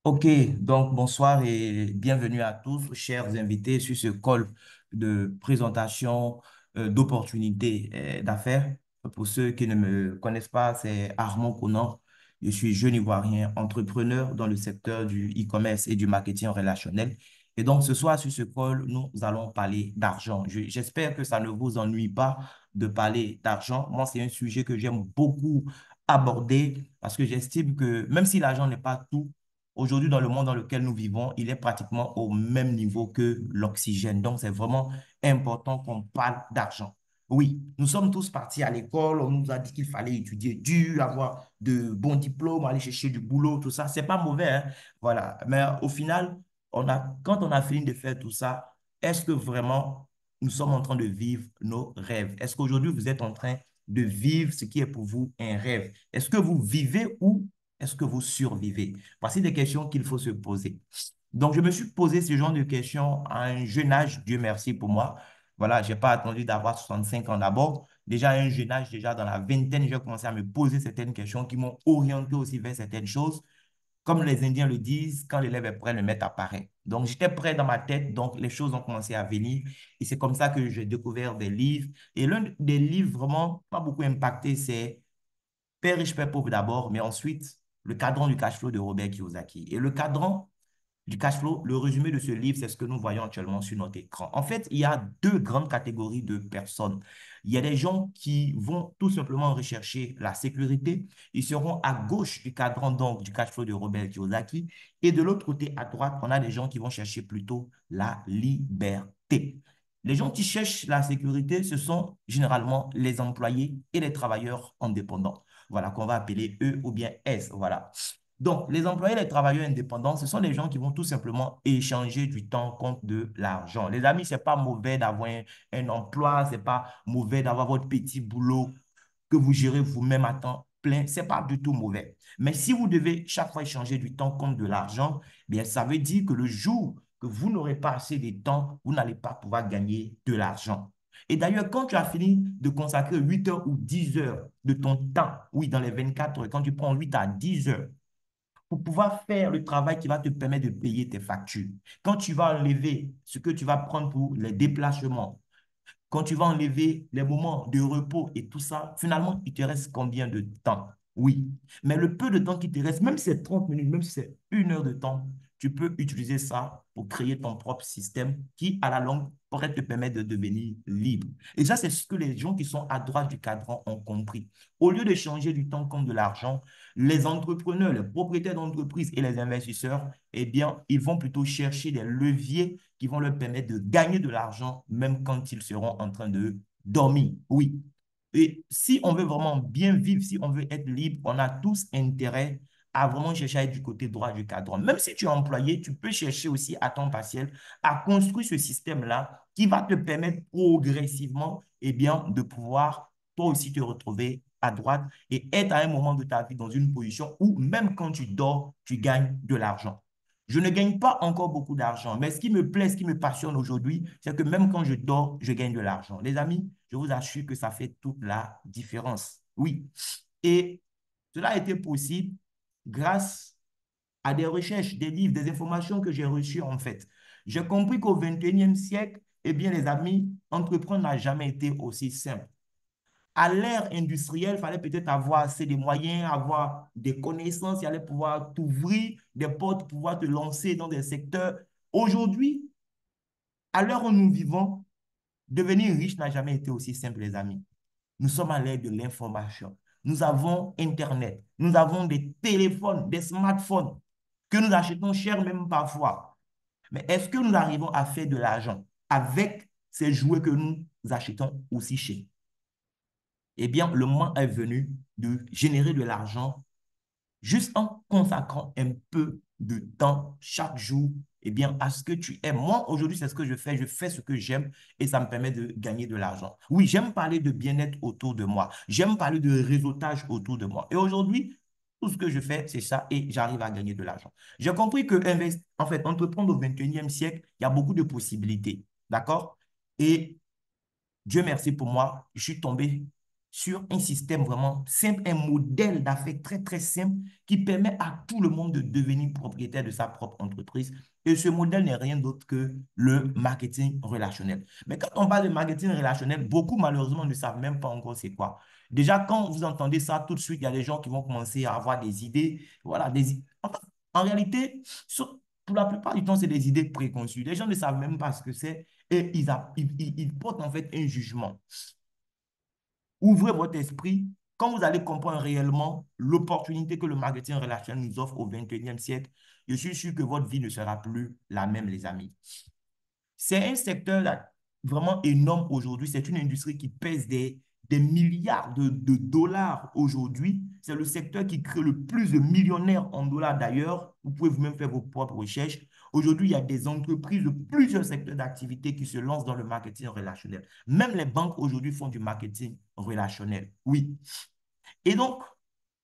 Ok, donc bonsoir et bienvenue à tous, chers invités, sur ce call de présentation d'opportunités d'affaires. Pour ceux qui ne me connaissent pas, c'est Armand Conan. Je suis jeune Ivoirien, entrepreneur dans le secteur du e-commerce et du marketing relationnel. Et donc ce soir, sur ce call, nous allons parler d'argent. J'espère que ça ne vous ennuie pas de parler d'argent. Moi, c'est un sujet que j'aime beaucoup aborder parce que j'estime que même si l'argent n'est pas tout, aujourd'hui, dans le monde dans lequel nous vivons, il est pratiquement au même niveau que l'oxygène. Donc, c'est vraiment important qu'on parle d'argent. Oui, nous sommes tous partis à l'école, on nous a dit qu'il fallait étudier dur, avoir de bons diplômes, aller chercher du boulot, tout ça. C'est pas mauvais, hein. Voilà. Mais au final, quand on a fini de faire tout ça, est-ce que vraiment nous sommes en train de vivre nos rêves? Est-ce qu'aujourd'hui, vous êtes en train de vivre ce qui est pour vous un rêve? Est-ce que vous vivez ou est-ce que vous survivez? Voici des questions qu'il faut se poser. Donc, je me suis posé ce genre de questions à un jeune âge, Dieu merci pour moi. Voilà, je n'ai pas attendu d'avoir 65 ans d'abord. Déjà, à un jeune âge, déjà dans la vingtaine, j'ai commencé à me poser certaines questions qui m'ont orienté aussi vers certaines choses. Comme les Indiens le disent, quand l'élève est prêt, le maître apparaît. Donc, j'étais prêt dans ma tête, donc les choses ont commencé à venir. Et c'est comme ça que j'ai découvert des livres. Et l'un des livres vraiment pas beaucoup impacté, c'est Père riche, père pauvre d'abord, mais ensuite, le cadran du cash flow de Robert Kiyosaki. Et le cadran du cash flow, le résumé de ce livre, c'est ce que nous voyons actuellement sur notre écran. En fait, il y a deux grandes catégories de personnes. Il y a des gens qui vont tout simplement rechercher la sécurité. Ils seront à gauche du cadran donc du cash flow de Robert Kiyosaki. Et de l'autre côté, à droite, on a des gens qui vont chercher plutôt la liberté. Les gens qui cherchent la sécurité, ce sont généralement les employés et les travailleurs indépendants. Voilà, qu'on va appeler E ou bien S. Voilà. Donc, les employés et les travailleurs indépendants, ce sont les gens qui vont tout simplement échanger du temps contre de l'argent. Les amis, c'est pas mauvais d'avoir un emploi, c'est pas mauvais d'avoir votre petit boulot que vous gérez vous-même à temps plein. C'est pas du tout mauvais. Mais si vous devez chaque fois échanger du temps contre de l'argent, bien, ça veut dire que le jour que vous n'aurez pas assez de temps, vous n'allez pas pouvoir gagner de l'argent. Et d'ailleurs, quand tu as fini de consacrer 8 heures ou 10 heures de ton temps, oui, dans les 24 heures, quand tu prends 8 à 10 heures, pour pouvoir faire le travail qui va te permettre de payer tes factures. Quand tu vas enlever ce que tu vas prendre pour les déplacements, quand tu vas enlever les moments de repos et tout ça, finalement, il te reste combien de temps? Oui. Mais le peu de temps qui te reste, même si c'est 30 minutes, même si c'est 1 heure de temps, tu peux utiliser ça pour créer ton propre système qui, à la longue, pourrait te permettre de devenir libre. Et ça, c'est ce que les gens qui sont à droite du cadran ont compris. Au lieu de changer du temps contre de l'argent, les entrepreneurs, les propriétaires d'entreprises et les investisseurs, eh bien, ils vont plutôt chercher des leviers qui vont leur permettre de gagner de l'argent même quand ils seront en train de dormir. Oui. Et si on veut vraiment bien vivre, si on veut être libre, on a tous intérêt à vraiment chercher à être du côté droit du cadran. Même si tu es employé, tu peux chercher aussi à temps partiel à construire ce système-là qui va te permettre progressivement eh bien, de pouvoir toi aussi te retrouver à droite et être à un moment de ta vie dans une position où même quand tu dors, tu gagnes de l'argent. Je ne gagne pas encore beaucoup d'argent, mais ce qui me plaît, ce qui me passionne aujourd'hui, c'est que même quand je dors, je gagne de l'argent. Les amis, je vous assure que ça fait toute la différence. Oui. Et cela a été possible grâce à des recherches, des livres, des informations que j'ai reçues en fait. J'ai compris qu'au 21e siècle, eh bien les amis, entreprendre n'a jamais été aussi simple. À l'ère industrielle, il fallait peut-être avoir assez de moyens, avoir des connaissances, il allait pouvoir t'ouvrir des portes, pouvoir te lancer dans des secteurs. Aujourd'hui, à l'heure où nous vivons, devenir riche n'a jamais été aussi simple, les amis. Nous sommes à l'ère de l'information. Nous avons Internet, nous avons des téléphones, des smartphones que nous achetons cher même parfois. Mais est-ce que nous arrivons à faire de l'argent avec ces jouets que nous achetons aussi cher? Eh bien, le moment est venu de générer de l'argent juste en consacrant un peu de temps chaque jour, eh bien, à ce que tu aimes. Moi, aujourd'hui, c'est ce que je fais ce que j'aime et ça me permet de gagner de l'argent. Oui, j'aime parler de bien-être autour de moi. J'aime parler de réseautage autour de moi. Et aujourd'hui, tout ce que je fais, c'est ça et j'arrive à gagner de l'argent. J'ai compris que, en fait, entreprendre au 21e siècle, il y a beaucoup de possibilités. D'accord? Et Dieu merci pour moi, je suis tombé sur un système vraiment simple, un modèle d'affaires très, très simple qui permet à tout le monde de devenir propriétaire de sa propre entreprise. Et ce modèle n'est rien d'autre que le marketing relationnel. Mais quand on parle de marketing relationnel, beaucoup malheureusement ne savent même pas encore c'est quoi. Déjà, quand vous entendez ça, tout de suite, il y a des gens qui vont commencer à avoir des idées. Voilà, enfin, en réalité, pour la plupart du temps, c'est des idées préconçues. Les gens ne savent même pas ce que c'est et ils portent en fait un jugement. Ouvrez votre esprit quand vous allez comprendre réellement l'opportunité que le marketing relationnel nous offre au 21e siècle. Je suis sûr que votre vie ne sera plus la même, les amis. C'est un secteur là, vraiment énorme aujourd'hui. C'est une industrie qui pèse des milliards de dollars aujourd'hui. C'est le secteur qui crée le plus de millionnaires en dollars d'ailleurs. Vous pouvez vous-même faire vos propres recherches. Aujourd'hui, il y a des entreprises de plusieurs secteurs d'activité qui se lancent dans le marketing relationnel. Même les banques aujourd'hui font du marketing relationnel. Oui. Et donc,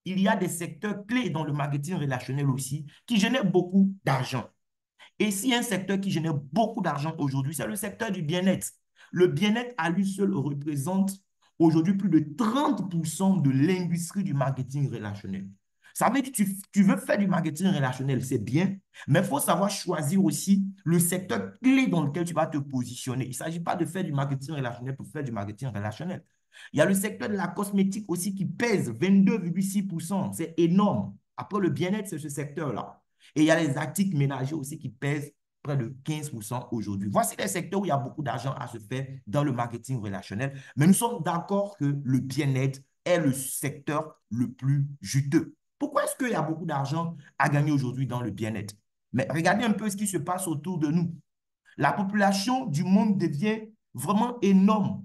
il y a des secteurs clés dans le marketing relationnel aussi qui génèrent beaucoup d'argent. Et s'il y a un secteur qui génère beaucoup d'argent aujourd'hui, c'est le secteur du bien-être. Le bien-être à lui seul représente aujourd'hui plus de 30% de l'industrie du marketing relationnel. Ça veut dire que tu veux faire du marketing relationnel, c'est bien, mais il faut savoir choisir aussi le secteur clé dans lequel tu vas te positionner. Il ne s'agit pas de faire du marketing relationnel pour faire du marketing relationnel. Il y a le secteur de la cosmétique aussi qui pèse 22,6%. C'est énorme. Après, le bien-être, c'est ce secteur-là. Et il y a les articles ménagers aussi qui pèsent près de 15% aujourd'hui. Voici les secteurs où il y a beaucoup d'argent à se faire dans le marketing relationnel. Mais nous sommes d'accord que le bien-être est le secteur le plus juteux. Pourquoi est-ce qu'il y a beaucoup d'argent à gagner aujourd'hui dans le bien-être? Mais regardez un peu ce qui se passe autour de nous. La population du monde devient vraiment énorme.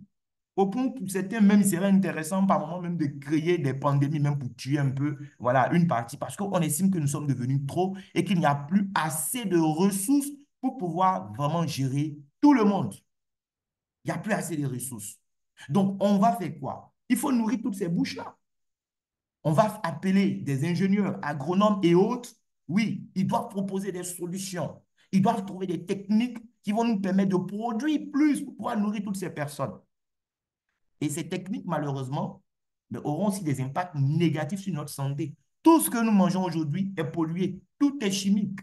Au point où pour certains, même, il serait intéressant par moment même de créer des pandémies, même pour tuer un peu, voilà, une partie, parce qu'on estime que nous sommes devenus trop et qu'il n'y a plus assez de ressources pour pouvoir vraiment gérer tout le monde. Il n'y a plus assez de ressources. Donc, on va faire quoi? Il faut nourrir toutes ces bouches-là. On va appeler des ingénieurs, agronomes et autres. Oui, ils doivent proposer des solutions. Ils doivent trouver des techniques qui vont nous permettre de produire plus pour pouvoir nourrir toutes ces personnes. Et ces techniques, malheureusement, auront aussi des impacts négatifs sur notre santé. Tout ce que nous mangeons aujourd'hui est pollué. Tout est chimique.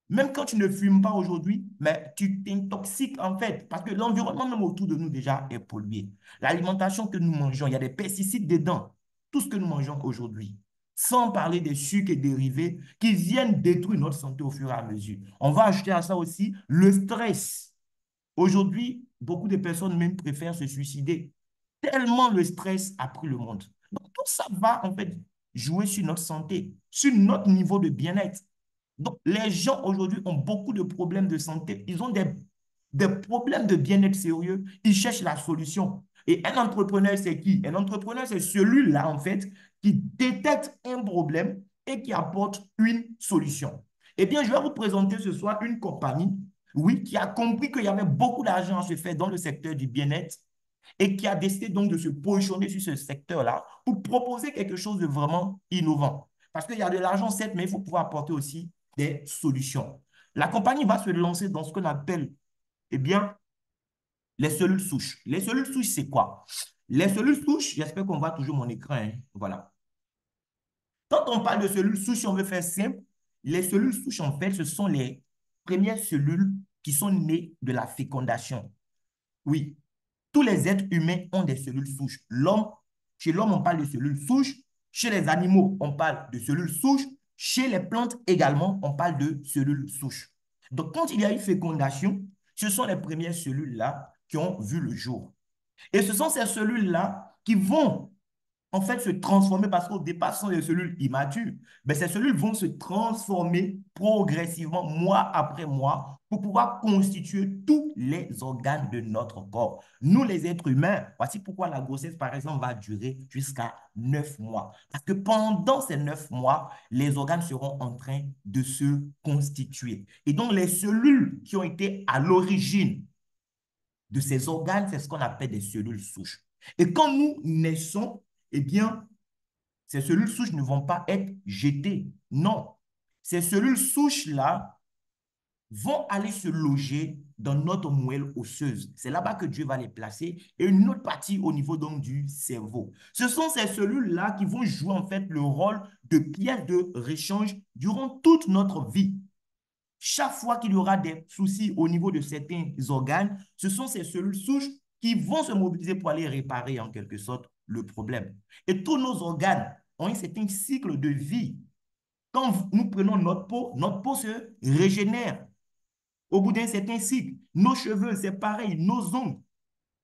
Même quand tu ne fumes pas aujourd'hui, mais tu t'intoxiques en fait, parce que l'environnement même autour de nous déjà est pollué. L'alimentation que nous mangeons, il y a des pesticides dedans. Tout ce que nous mangeons aujourd'hui. Sans parler des sucres et dérivés qui viennent détruire notre santé au fur et à mesure. On va ajouter à ça aussi le stress. Aujourd'hui, beaucoup de personnes même préfèrent se suicider tellement le stress a pris le monde. Donc, tout ça va en fait jouer sur notre santé, sur notre niveau de bien-être. Donc, les gens aujourd'hui ont beaucoup de problèmes de santé. Ils ont des problèmes de bien-être sérieux. Ils cherchent la solution. Et un entrepreneur, c'est qui? Un entrepreneur, c'est celui-là, en fait, qui détecte un problème et qui apporte une solution. Eh bien, je vais vous présenter ce soir une compagnie, oui, qui a compris qu'il y avait beaucoup d'argent à se faire dans le secteur du bien-être et qui a décidé donc de se positionner sur ce secteur-là pour proposer quelque chose de vraiment innovant. Parce qu'il y a de l'argent, certes, mais il faut pouvoir apporter aussi des solutions. La compagnie va se lancer dans ce qu'on appelle, eh bien, les cellules souches. Les cellules souches, c'est quoi? Les cellules souches, j'espère qu'on voit toujours mon écran, hein, voilà. Quand on parle de cellules souches, si on veut faire simple, les cellules souches, en fait, ce sont les premières cellules qui sont nées de la fécondation. Oui, tous les êtres humains ont des cellules souches. Chez l'homme, on parle de cellules souches. Chez les animaux, on parle de cellules souches. Chez les plantes également, on parle de cellules souches. Donc, quand il y a eu fécondation, ce sont les premières cellules-là qui ont vu le jour. Et ce sont ces cellules-là qui vont en fait se transformer parce qu'au départ, ce sont des cellules immatures. Mais ces cellules vont se transformer progressivement, mois après mois, pour pouvoir constituer tous les organes de notre corps. Nous, les êtres humains, voici pourquoi la grossesse, par exemple, va durer jusqu'à 9 mois. Parce que pendant ces 9 mois, les organes seront en train de se constituer. Et donc, les cellules qui ont été à l'origine de ces organes, c'est ce qu'on appelle des cellules souches. Et quand nous naissons, eh bien, ces cellules souches ne vont pas être jetées. Non. Ces cellules souches-là vont aller se loger dans notre moelle osseuse. C'est là-bas que Dieu va les placer et une autre partie au niveau donc du cerveau. Ce sont ces cellules-là qui vont jouer en fait le rôle de pièces de réchange durant toute notre vie. Chaque fois qu'il y aura des soucis au niveau de certains organes, ce sont ces cellules souches qui vont se mobiliser pour aller réparer en quelque sorte le problème. Et tous nos organes ont un certain cycle de vie. Quand nous prenons notre peau se régénère au bout d'un certain cycle. Nos cheveux, c'est pareil, nos ongles,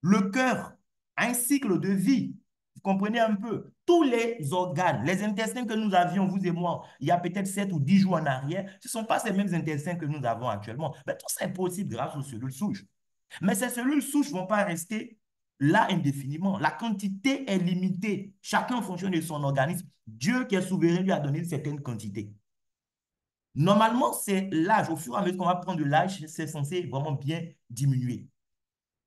le cœur a un cycle de vie. Vous comprenez un peu? Tous les organes, les intestins que nous avions, vous et moi, il y a peut-être 7 ou 10 jours en arrière, ce ne sont pas ces mêmes intestins que nous avons actuellement. Mais tout ça est possible grâce aux cellules souches. Mais ces cellules souches ne vont pas rester là indéfiniment. La quantité est limitée. Chacun en fonction de son organisme. Dieu qui est souverain lui a donné une certaine quantité. Normalement, c'est l'âge. Au fur et à mesure qu'on va prendre de l'âge, c'est censé vraiment bien diminuer.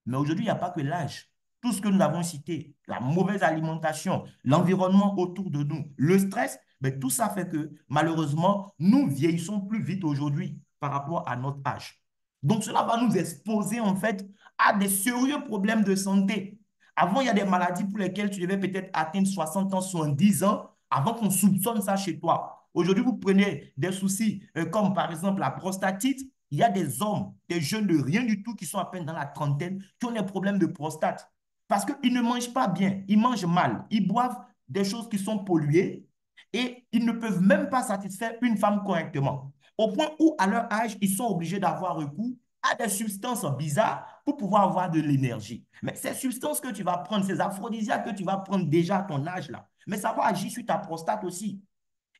Mais aujourd'hui, il n'y a pas que l'âge. Tout ce que nous avons cité, la mauvaise alimentation, l'environnement autour de nous, le stress, ben, tout ça fait que malheureusement, nous vieillissons plus vite aujourd'hui par rapport à notre âge. Donc, cela va nous exposer en fait à des sérieux problèmes de santé. Avant, il y a des maladies pour lesquelles tu devais peut-être atteindre 60 ans, 70 ans avant qu'on soupçonne ça chez toi. Aujourd'hui, vous prenez des soucis comme par exemple la prostatite. Il y a des hommes, des jeunes de rien du tout qui sont à peine dans la trentaine, qui ont des problèmes de prostate. Parce qu'ils ne mangent pas bien, ils mangent mal, ils boivent des choses qui sont polluées et ils ne peuvent même pas satisfaire une femme correctement. Au point où, à leur âge, ils sont obligés d'avoir recours à des substances bizarres pour pouvoir avoir de l'énergie. Mais ces substances que tu vas prendre, ces aphrodisiaques que tu vas prendre déjà à ton âge là, mais ça va agir sur ta prostate aussi.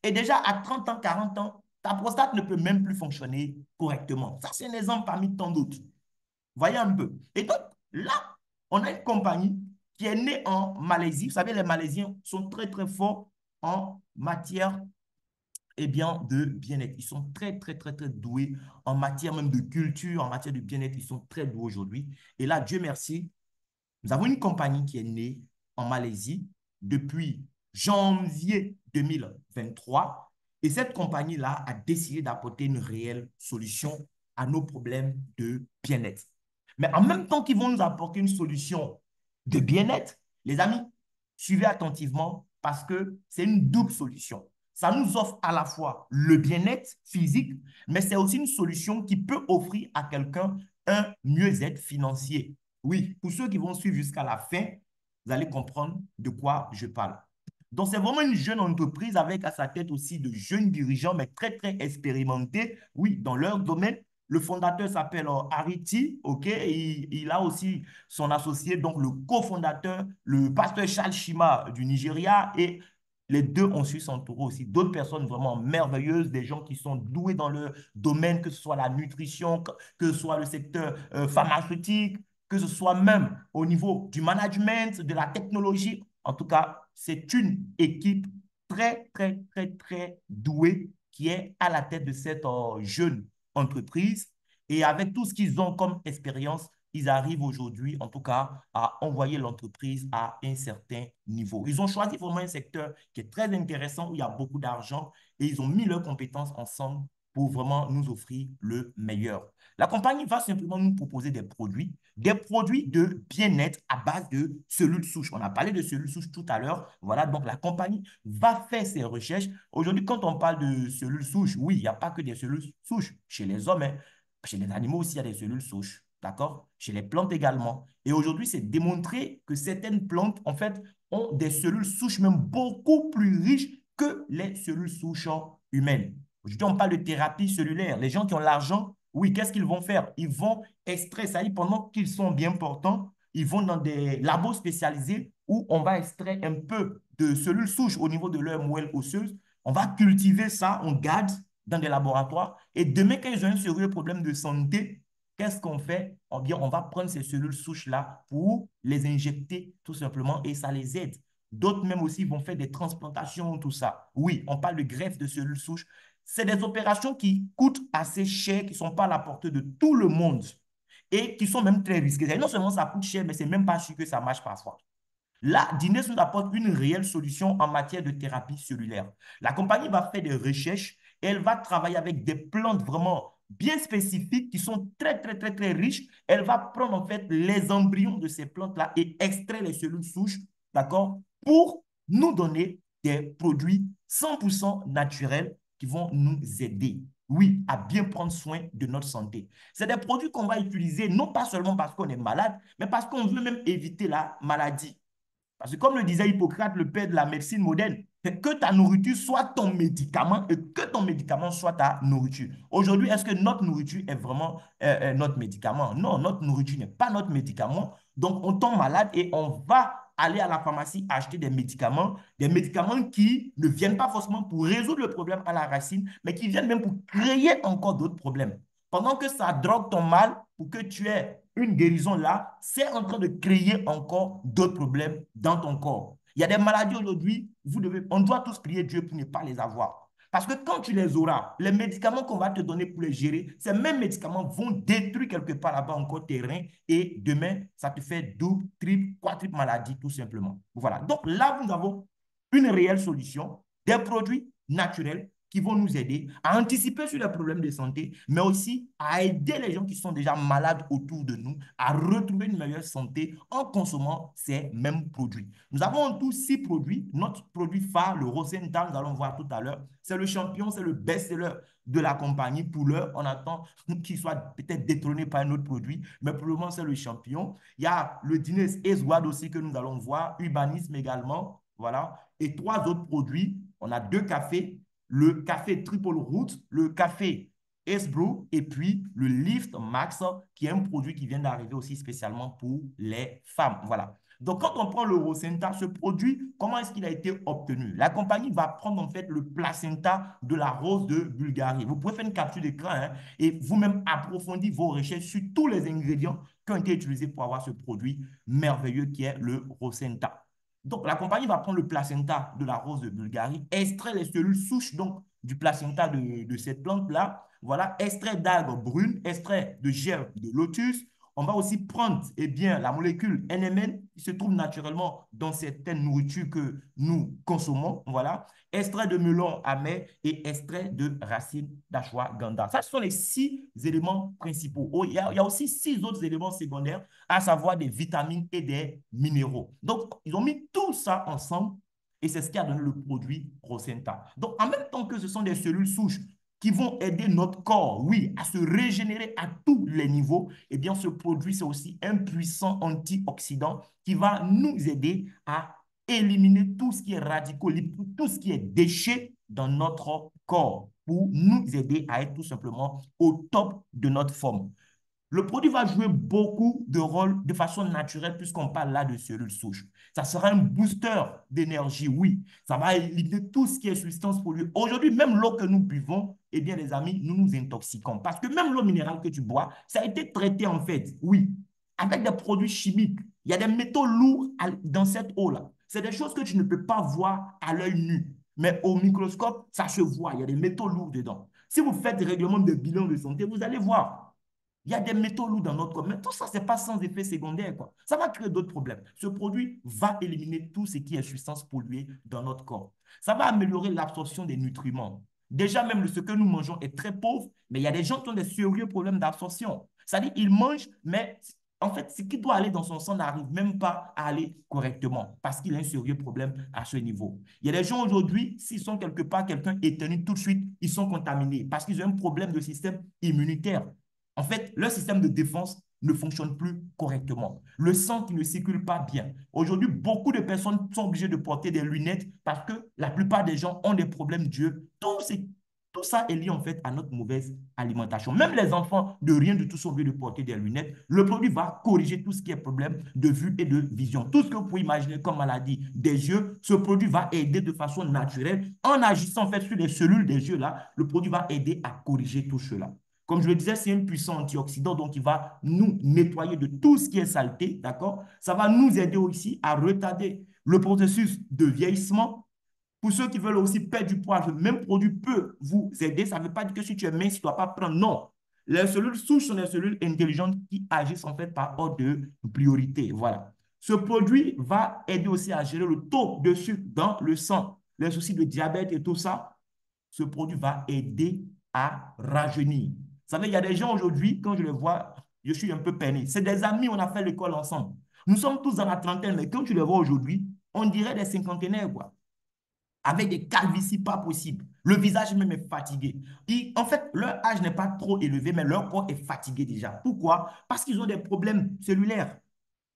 Et déjà, à 30 ans, 40 ans, ta prostate ne peut même plus fonctionner correctement. Ça, c'est un exemple parmi tant d'autres. Voyez un peu. Et donc, là, on a une compagnie qui est née en Malaisie. Vous savez, les Malaisiens sont très, très forts en matière de bien-être. Ils sont très, très, très, très doués en matière même de culture, en matière de bien-être. Ils sont très doués aujourd'hui. Et là, Dieu merci, nous avons une compagnie qui est née en Malaisie depuis janvier 2023 et cette compagnie-là a décidé d'apporter une réelle solution à nos problèmes de bien-être. Mais en même temps qu'ils vont nous apporter une solution de bien-être, les amis, suivez attentivement parce que c'est une double solution. Ça nous offre à la fois le bien-être physique, mais c'est aussi une solution qui peut offrir à quelqu'un un mieux-être financier. Oui, pour ceux qui vont suivre jusqu'à la fin, vous allez comprendre de quoi je parle. Donc, c'est vraiment une jeune entreprise avec à sa tête aussi de jeunes dirigeants, mais très, très expérimentés, oui, dans leur domaine. Le fondateur s'appelle Ariti, ok? Et il a aussi son associé, donc le cofondateur, le pasteur Charles Shima du Nigeria. Et les deux ont su s'entourer aussi d'autres personnes vraiment merveilleuses, des gens qui sont doués dans leur domaine, que ce soit la nutrition, que ce soit le secteur pharmaceutique, que ce soit même au niveau du management, de la technologie. En tout cas, c'est une équipe très, très, très, très douée qui est à la tête de cette jeune entreprise. Et avec tout ce qu'ils ont comme expérience, ils arrivent aujourd'hui, en tout cas, à envoyer l'entreprise à un certain niveau. Ils ont choisi vraiment un secteur qui est très intéressant, où il y a beaucoup d'argent, et ils ont mis leurs compétences ensemble pour vraiment nous offrir le meilleur. La compagnie va simplement nous proposer des produits de bien-être à base de cellules souches. On a parlé de cellules souches tout à l'heure. Voilà, donc la compagnie va faire ses recherches. Aujourd'hui, quand on parle de cellules souches, oui, il n'y a pas que des cellules souches chez les hommes, hein. Chez les animaux aussi, il y a des cellules souches. D'accord? Chez les plantes également. Et aujourd'hui, c'est démontré que certaines plantes, en fait, ont des cellules souches même beaucoup plus riches que les cellules souches humaines. Aujourd'hui, on parle de thérapie cellulaire. Les gens qui ont l'argent, oui, qu'est-ce qu'ils vont faire? Ils vont extraire, ça y est, pendant qu'ils sont bien portants, ils vont dans des labos spécialisés où on va extraire un peu de cellules souches au niveau de leur moelle osseuse. On va cultiver ça, on garde dans des laboratoires. Et demain, quand ils ont un sérieux problème de santé, qu'est-ce qu'on fait? Eh bien, on va prendre ces cellules souches-là pour les injecter tout simplement et ça les aide. D'autres même aussi vont faire des transplantations, tout ça. Oui, on parle de greffe de cellules souches. C'est des opérations qui coûtent assez cher, qui ne sont pas à la portée de tout le monde et qui sont même très risquées. Non seulement ça coûte cher, mais ce n'est même pas sûr que ça marche parfois. Là, Dines nous apporte une réelle solution en matière de thérapie cellulaire. La compagnie va faire des recherches et elle va travailler avec des plantes vraiment bien spécifiques qui sont très, très, très, très riches. Elle va prendre en fait les embryons de ces plantes-là et extraire les cellules souches, d'accord, pour nous donner des produits 100% naturels qui vont nous aider, oui, à bien prendre soin de notre santé. C'est des produits qu'on va utiliser non pas seulement parce qu'on est malade, mais parce qu'on veut même éviter la maladie. Parce que comme le disait Hippocrate, le père de la médecine moderne, c'est que ta nourriture soit ton médicament et que ton médicament soit ta nourriture. Aujourd'hui, est-ce que notre nourriture est vraiment notre médicament? Non, notre nourriture n'est pas notre médicament. Donc, on tombe malade et on va aller à la pharmacie acheter des médicaments qui ne viennent pas forcément pour résoudre le problème à la racine, mais qui viennent même pour créer encore d'autres problèmes. Pendant que ça drogue ton mal pour que tu aies une guérison là, c'est en train de créer encore d'autres problèmes dans ton corps. Il y a des maladies aujourd'hui, on doit tous prier Dieu pour ne pas les avoir. Parce que quand tu les auras, les médicaments qu'on va te donner pour les gérer, ces mêmes médicaments vont détruire quelque part là-bas encore tes reins et demain, ça te fait double, triple, quadruple maladie tout simplement. Voilà. Donc là, nous avons une réelle solution, des produits naturels qui vont nous aider à anticiper sur les problèmes de santé, mais aussi à aider les gens qui sont déjà malades autour de nous à retrouver une meilleure santé en consommant ces mêmes produits. Nous avons en tout 6 produits. Notre produit phare, le Rosenta, nous allons voir tout à l'heure, c'est le champion, c'est le best-seller de la compagnie. Pour l'heure, on attend qu'il soit peut-être détrôné par un autre produit, mais pour le moment, c'est le champion. Il y a le Dines Eswad aussi que nous allons voir, Urbanisme également, voilà, et 3 autres produits. On a 2 cafés, le café Triple Root, le café S-Brew et puis le Lift Max, qui est un produit qui vient d'arriver aussi spécialement pour les femmes. Voilà. Donc, quand on prend le Rosenta, ce produit, comment est-ce qu'il a été obtenu? La compagnie va prendre en fait le placenta de la rose de Bulgarie. Vous pouvez faire une capture d'écran hein, et vous-même approfondir vos recherches sur tous les ingrédients qui ont été utilisés pour avoir ce produit merveilleux qui est le Rosenta. Donc, la compagnie va prendre le placenta de la rose de Bulgarie, extraire les cellules souches donc, du placenta de cette plante-là, voilà, extrait d'algues brunes, extrait de germes de lotus. On va aussi prendre eh bien, la molécule NMN qui se trouve naturellement dans certaines nourritures que nous consommons, voilà, extrait de melon amer et extrait de racines d'ashwagandha. Ça, ce sont les 6 éléments principaux. Oh, il y a aussi 6 autres éléments secondaires, à savoir des vitamines et des minéraux. Donc, ils ont mis tout ça ensemble et c'est ce qui a donné le produit Rosenta. Donc, en même temps que ce sont des cellules souches qui vont aider notre corps, oui, à se régénérer à tous les niveaux, eh bien, ce produit, c'est aussi un puissant antioxydant qui va nous aider à éliminer tout ce qui est radicaux libres, tout ce qui est déchets dans notre corps pour nous aider à être tout simplement au top de notre forme. Le produit va jouer beaucoup de rôles de façon naturelle puisqu'on parle là de cellules souches. Ça sera un booster d'énergie, oui. Ça va éliminer tout ce qui est substance polluée. Aujourd'hui, même l'eau que nous buvons, eh bien, les amis, nous nous intoxiquons. Parce que même l'eau minérale que tu bois, ça a été traité en fait, oui, avec des produits chimiques. Il y a des métaux lourds dans cette eau-là. C'est des choses que tu ne peux pas voir à l'œil nu. Mais au microscope, ça se voit. Il y a des métaux lourds dedans. Si vous faites régulièrement des bilans de santé, vous allez voir. Il y a des métaux lourds dans notre corps, mais tout ça, ce n'est pas sans effet secondaire, quoi. Ça va créer d'autres problèmes. Ce produit va éliminer tout ce qui est substance polluée dans notre corps. Ça va améliorer l'absorption des nutriments. Déjà, même ce que nous mangeons est très pauvre, mais il y a des gens qui ont des sérieux problèmes d'absorption. C'est-à-dire qu'ils mangent, mais en fait, ce qui doit aller dans son sang n'arrive même pas à aller correctement parce qu'il a un sérieux problème à ce niveau. Il y a des gens aujourd'hui, s'ils sont quelque part, quelqu'un éternue tout de suite, ils sont contaminés parce qu'ils ont un problème de système immunitaire. En fait, leur système de défense ne fonctionne plus correctement. Le sang qui ne circule pas bien. Aujourd'hui, beaucoup de personnes sont obligées de porter des lunettes parce que la plupart des gens ont des problèmes d'yeux. Tout ça est lié en fait à notre mauvaise alimentation. Même les enfants de rien du tout sont obligés de porter des lunettes. Le produit va corriger tout ce qui est problème de vue et de vision. Tout ce que vous pouvez imaginer comme maladie des yeux, ce produit va aider de façon naturelle. En agissant en fait sur les cellules des yeux là, le produit va aider à corriger tout cela. Comme je le disais, c'est un puissant antioxydant, donc il va nous nettoyer de tout ce qui est saleté, d'accord? Ça va nous aider aussi à retarder le processus de vieillissement. Pour ceux qui veulent aussi perdre du poids, le même produit peut vous aider. Ça ne veut pas dire que si tu es mince, tu ne dois pas prendre. Non. Les cellules souches sont des cellules intelligentes qui agissent en fait par ordre de priorité. Voilà. Ce produit va aider aussi à gérer le taux de sucre dans le sang, les soucis de diabète et tout ça. Ce produit va aider à rajeunir. savez, il y a des gens aujourd'hui, quand je les vois, je suis un peu peiné. C'est des amis, on a fait l'école ensemble. Nous sommes tous dans la trentaine, mais quand tu les vois aujourd'hui, on dirait des cinquantenaires, quoi, avec des calvities pas possibles. Le visage même est fatigué. En fait, leur âge n'est pas trop élevé, mais leur corps est fatigué déjà. Pourquoi? Parce qu'ils ont des problèmes cellulaires.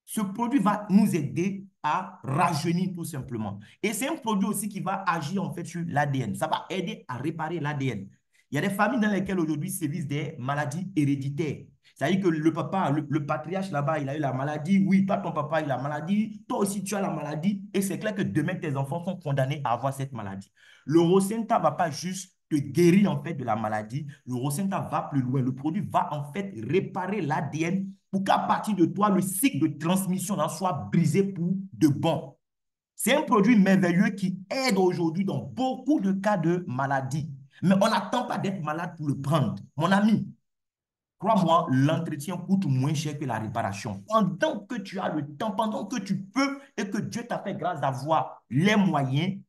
Ce produit va nous aider à rajeunir tout simplement. Et c'est un produit aussi qui va agir en fait sur l'ADN. Ça va aider à réparer l'ADN. Il y a des familles dans lesquelles aujourd'hui sévissent des maladies héréditaires. C'est-à-dire que le papa, le patriarche là-bas, il a eu la maladie. Oui, toi, ton papa, il a la maladie. Toi aussi, tu as la maladie. Et c'est clair que demain, tes enfants sont condamnés à avoir cette maladie. Le Rosenta ne va pas juste te guérir en fait de la maladie. Le Rosenta va plus loin. Le produit va en fait réparer l'ADN pour qu'à partir de toi, le cycle de transmission en soit brisé pour de bon. C'est un produit merveilleux qui aide aujourd'hui dans beaucoup de cas de maladie. Mais on n'attend pas d'être malade pour le prendre. Mon ami, crois-moi, l'entretien coûte moins cher que la réparation. Pendant que tu as le temps, pendant que tu peux et que Dieu t'a fait grâce d'avoir les moyens,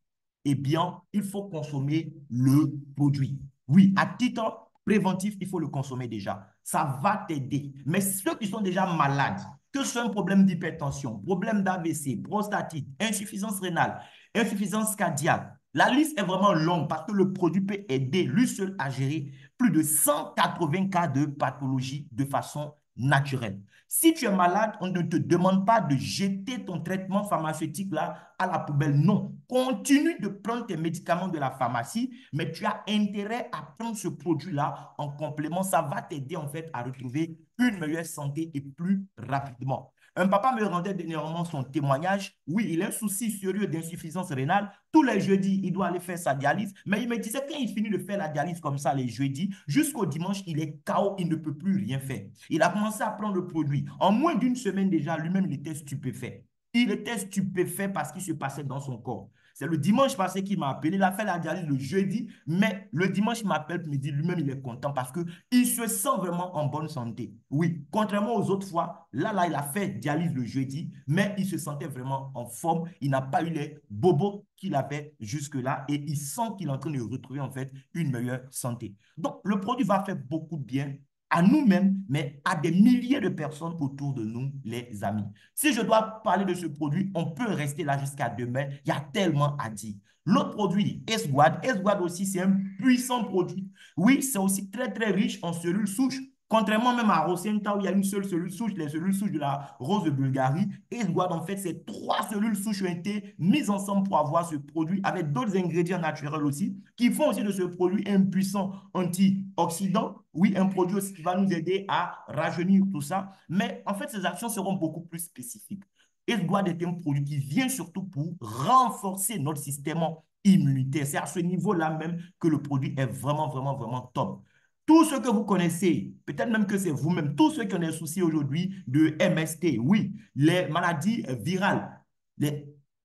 eh bien, il faut consommer le produit. Oui, à titre préventif, il faut le consommer déjà. Ça va t'aider. Mais ceux qui sont déjà malades, que ce soit un problème d'hypertension, problème d'AVC, prostatite, insuffisance rénale, insuffisance cardiaque, la liste est vraiment longue parce que le produit peut aider lui seul à gérer plus de 180 cas de pathologie de façon naturelle. Si tu es malade, on ne te demande pas de jeter ton traitement pharmaceutique là à la poubelle. Non, continue de prendre tes médicaments de la pharmacie, mais tu as intérêt à prendre ce produit-là en complément. Ça va t'aider en fait à retrouver une meilleure santé et plus rapidement. Un papa me rendait dernièrement son témoignage. Oui, il a un souci sérieux d'insuffisance rénale. Tous les jeudis, il doit aller faire sa dialyse. Mais il me disait quand il finit de faire la dialyse comme ça les jeudis, jusqu'au dimanche, il est KO, il ne peut plus rien faire. Il a commencé à prendre le produit. En moins d'une semaine déjà, lui-même, il était stupéfait. Il était stupéfait parce qu'il se passait dans son corps. C'est le dimanche passé qu'il m'a appelé. Il a fait la dialyse le jeudi, mais le dimanche, il m'appelle pour me dire lui-même, il est content parce qu'il se sent vraiment en bonne santé. Oui, contrairement aux autres fois, là, il a fait dialyse le jeudi, mais il se sentait vraiment en forme. Il n'a pas eu les bobos qu'il avait jusque-là et il sent qu'il est en train de retrouver en fait une meilleure santé. Donc, le produit va faire beaucoup de bien à nous-mêmes, mais à des milliers de personnes autour de nous, les amis. Si je dois parler de ce produit, on peut rester là jusqu'à demain. Il y a tellement à dire. L'autre produit, S-Guard. S-Guard aussi, c'est un puissant produit. Oui, c'est aussi très, très riche en cellules souches. Contrairement même à Rosenta, où il y a une seule cellule souche, les cellules souches de la rose de Bulgarie, S-Guard, en fait, ces trois cellules souches ont été mises ensemble pour avoir ce produit avec d'autres ingrédients naturels aussi, qui font aussi de ce produit un puissant antioxydant. Oui, un produit aussi qui va nous aider à rajeunir tout ça. Mais en fait, ces actions seront beaucoup plus spécifiques. S-Guard est un produit qui vient surtout pour renforcer notre système immunitaire. C'est à ce niveau-là même que le produit est vraiment, vraiment, vraiment top. Tous ceux que vous connaissez, peut-être même que c'est vous-même, tous ceux qui ont des soucis aujourd'hui de MST, oui, les maladies virales,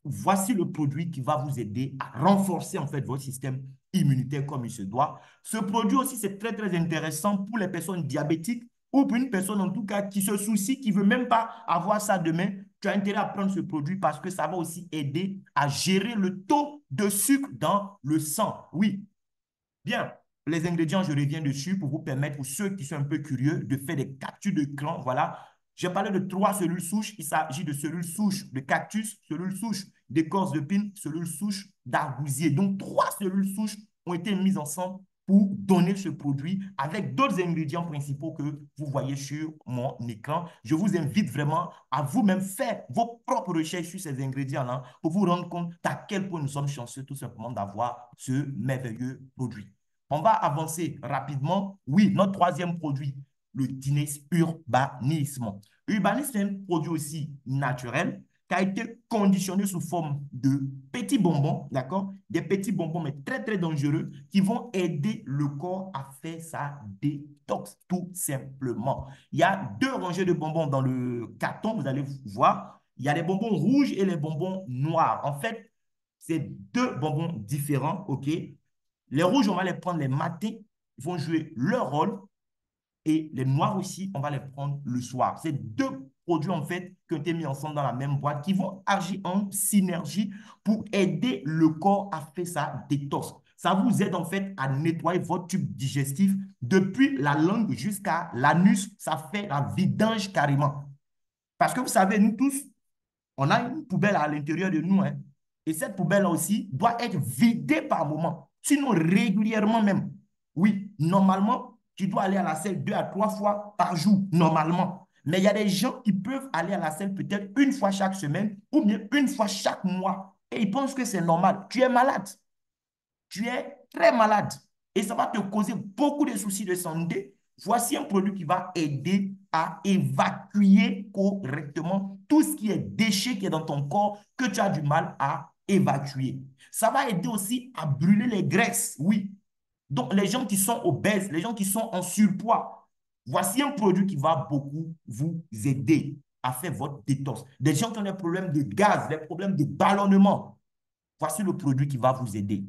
voici le produit qui va vous aider à renforcer en fait votre système immunitaire comme il se doit. Ce produit aussi, c'est très, très intéressant pour les personnes diabétiques ou pour une personne en tout cas qui se soucie, qui ne veut même pas avoir ça demain. Tu as intérêt à prendre ce produit parce que ça va aussi aider à gérer le taux de sucre dans le sang. Oui, bien, les ingrédients, je reviens dessus pour vous permettre, pour ceux qui sont un peu curieux, de faire des captures d'écran. Voilà. J'ai parlé de trois cellules souches. Il s'agit de cellules souches de cactus, cellules souches d'écorce de pine, cellules souches d'arbousier. Donc, trois cellules souches ont été mises ensemble pour donner ce produit avec d'autres ingrédients principaux que vous voyez sur mon écran. Je vous invite vraiment à vous-même faire vos propres recherches sur ces ingrédients-là pour vous rendre compte à quel point nous sommes chanceux tout simplement d'avoir ce merveilleux produit. On va avancer rapidement. Oui, notre troisième produit, le Dines Urbanisme. Urbanisme, c'est un produit aussi naturel qui a été conditionné sous forme de petits bonbons, d'accord? Des petits bonbons, mais très, très dangereux, qui vont aider le corps à faire sa détox, tout simplement. Il y a deux rangées de bonbons dans le carton, vous allez voir. Il y a les bonbons rouges et les bonbons noirs. En fait, c'est deux bonbons différents, OK? Les rouges, on va les prendre les matins, ils vont jouer leur rôle. Et les noirs aussi, on va les prendre le soir. C'est deux produits, en fait, qui ont été mis ensemble dans la même boîte, qui vont agir en synergie pour aider le corps à faire sa détox. Ça vous aide en fait à nettoyer votre tube digestif depuis la langue jusqu'à l'anus. Ça fait la vidange carrément. Parce que vous savez, nous tous, on a une poubelle à l'intérieur de nous, hein. Et cette poubelle-là aussi doit être vidée par moment, sinon régulièrement même. Oui, normalement, tu dois aller à la selle 2 à 3 fois par jour, normalement. Mais il y a des gens qui peuvent aller à la selle peut-être une fois chaque semaine ou bien une fois chaque mois. Et ils pensent que c'est normal. Tu es malade. Tu es très malade. Et ça va te causer beaucoup de soucis de santé. Voici un produit qui va aider à évacuer correctement tout ce qui est déchet qui est dans ton corps que tu as du mal à évacuer. Ça va aider aussi à brûler les graisses, oui. Donc, les gens qui sont obèses, les gens qui sont en surpoids, voici un produit qui va beaucoup vous aider à faire votre détox. Des gens qui ont des problèmes de gaz, des problèmes de ballonnement, voici le produit qui va vous aider.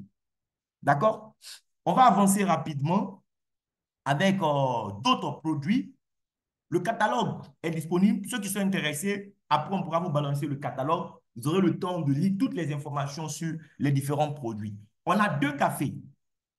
D'accord? On va avancer rapidement avec d'autres produits. Le catalogue est disponible. Ceux qui sont intéressés, après, on pourra vous balancer le catalogue. Vous aurez le temps de lire toutes les informations sur les différents produits. On a 2 cafés.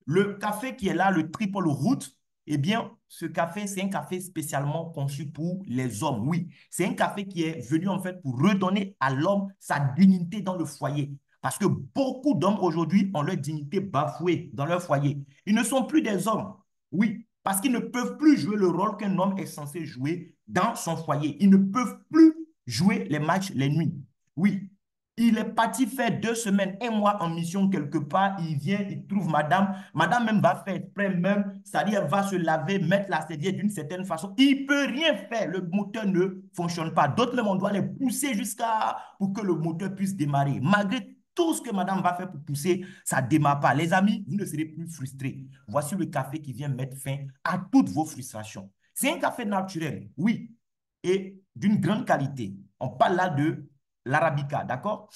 Le café qui est là, le triple root, eh bien, ce café, c'est un café spécialement conçu pour les hommes. Oui, c'est un café qui est venu en fait pour redonner à l'homme sa dignité dans le foyer. Parce que beaucoup d'hommes aujourd'hui ont leur dignité bafouée dans leur foyer. Ils ne sont plus des hommes. Oui, parce qu'ils ne peuvent plus jouer le rôle qu'un homme est censé jouer dans son foyer. Ils ne peuvent plus jouer les matchs les nuits. Oui, il est parti faire 2 semaines, un mois en mission quelque part. Il vient, il trouve madame. Madame même va faire exprès même, c'est-à-dire elle va se laver, mettre la serviette d'une certaine façon. Il ne peut rien faire. Le moteur ne fonctionne pas. D'autres même, on doit les pousser jusqu'à pour que le moteur puisse démarrer. Malgré tout ce que madame va faire pour pousser, ça ne démarre pas. Les amis, vous ne serez plus frustrés. Voici le café qui vient mettre fin à toutes vos frustrations. C'est un café naturel, oui, et d'une grande qualité. On parle là de l'arabica, d'accord?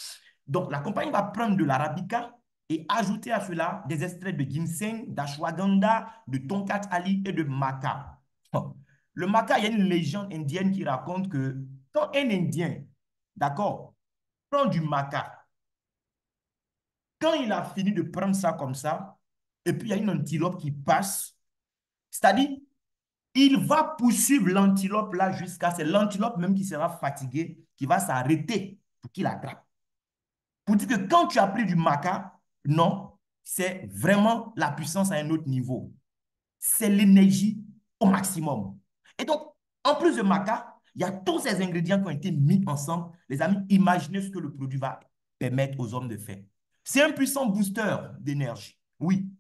Donc, la compagnie va prendre de l'arabica et ajouter à cela des extraits de ginseng, d'ashwagandha, de tonkat ali et de maca. Le maca, il y a une légende indienne qui raconte que quand un Indien, d'accord, prend du maca, quand il a fini de prendre ça comme ça, et puis il y a une antilope qui passe, c'est-à-dire, il va poursuivre l'antilope là jusqu'à... C'est l'antilope même qui sera fatigué, qui va s'arrêter pour qu'il attrape. Pour dire que quand tu as pris du maca, non, c'est vraiment la puissance à un autre niveau. C'est l'énergie au maximum. Et donc, en plus de maca, il y a tous ces ingrédients qui ont été mis ensemble. Les amis, imaginez ce que le produit va permettre aux hommes de faire. C'est un puissant booster d'énergie. Oui,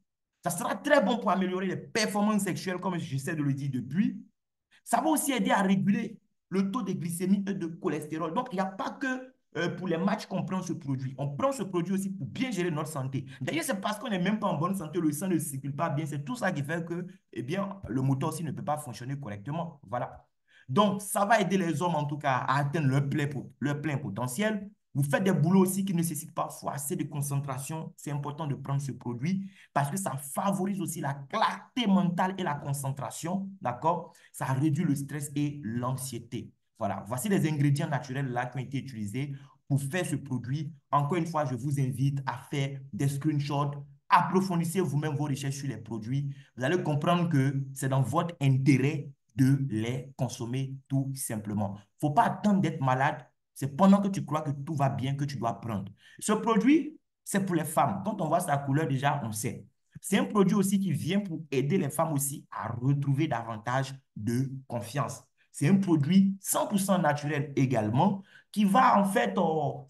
ça sera très bon pour améliorer les performances sexuelles, comme j'essaie de le dire depuis. Ça va aussi aider à réguler le taux de glycémie et de cholestérol. Donc, il n'y a pas que pour les matchs qu'on prend ce produit. On prend ce produit aussi pour bien gérer notre santé. D'ailleurs, c'est parce qu'on n'est même pas en bonne santé, le sang ne circule pas bien. C'est tout ça qui fait que, eh bien, le moteur aussi ne peut pas fonctionner correctement. Voilà. Donc, ça va aider les hommes, en tout cas, à atteindre leur plein potentiel. Vous faites des boulots aussi qui nécessitent parfois assez de concentration. C'est important de prendre ce produit parce que ça favorise aussi la clarté mentale et la concentration. D'accord? Ça réduit le stress et l'anxiété. Voilà. Voici les ingrédients naturels là qui ont été utilisés pour faire ce produit. Encore une fois, je vous invite à faire des screenshots. Approfondissez vous-même vos recherches sur les produits. Vous allez comprendre que c'est dans votre intérêt de les consommer tout simplement. Il ne faut pas attendre d'être malade. C'est pendant que tu crois que tout va bien que tu dois prendre. Ce produit, c'est pour les femmes. Quand on voit sa couleur, déjà, on sait. C'est un produit aussi qui vient pour aider les femmes aussi à retrouver davantage de confiance. C'est un produit 100% naturel également qui va en fait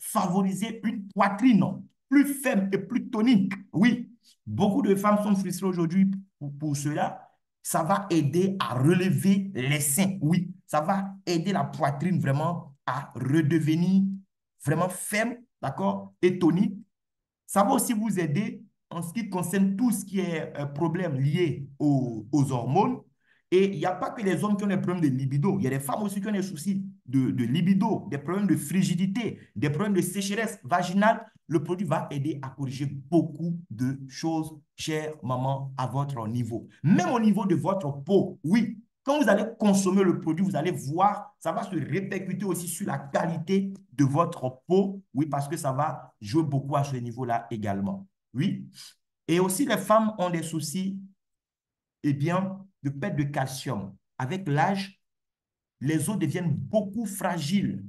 favoriser une poitrine plus ferme et plus tonique. Oui, beaucoup de femmes sont frustrées aujourd'hui pour cela. Ça va aider à relever les seins. Oui, ça va aider la poitrine vraiment à redevenir vraiment ferme, d'accord, et tonique. Ça va aussi vous aider en ce qui concerne tout ce qui est problème lié aux hormones. Et il n'y a pas que les hommes qui ont des problèmes de libido. Il y a des femmes aussi qui ont des soucis de libido, des problèmes de frigidité, des problèmes de sécheresse vaginale. Le produit va aider à corriger beaucoup de choses, chère maman, à votre niveau. Même au niveau de votre peau, oui. Quand vous allez consommer le produit, vous allez voir, ça va se répercuter aussi sur la qualité de votre peau. Oui, parce que ça va jouer beaucoup à ce niveau-là également. Oui. Et aussi, les femmes ont des soucis, eh bien, de perte de calcium. Avec l'âge, les os deviennent beaucoup fragiles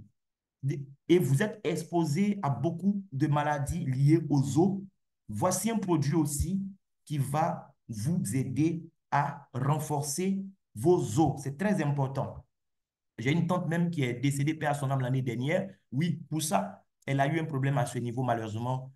et vous êtes exposé à beaucoup de maladies liées aux os. Voici un produit aussi qui va vous aider à renforcer vos os. C'est très important. J'ai une tante même qui est décédée, paix à son âme, l'année dernière. Oui, pour ça, elle a eu un problème à ce niveau, malheureusement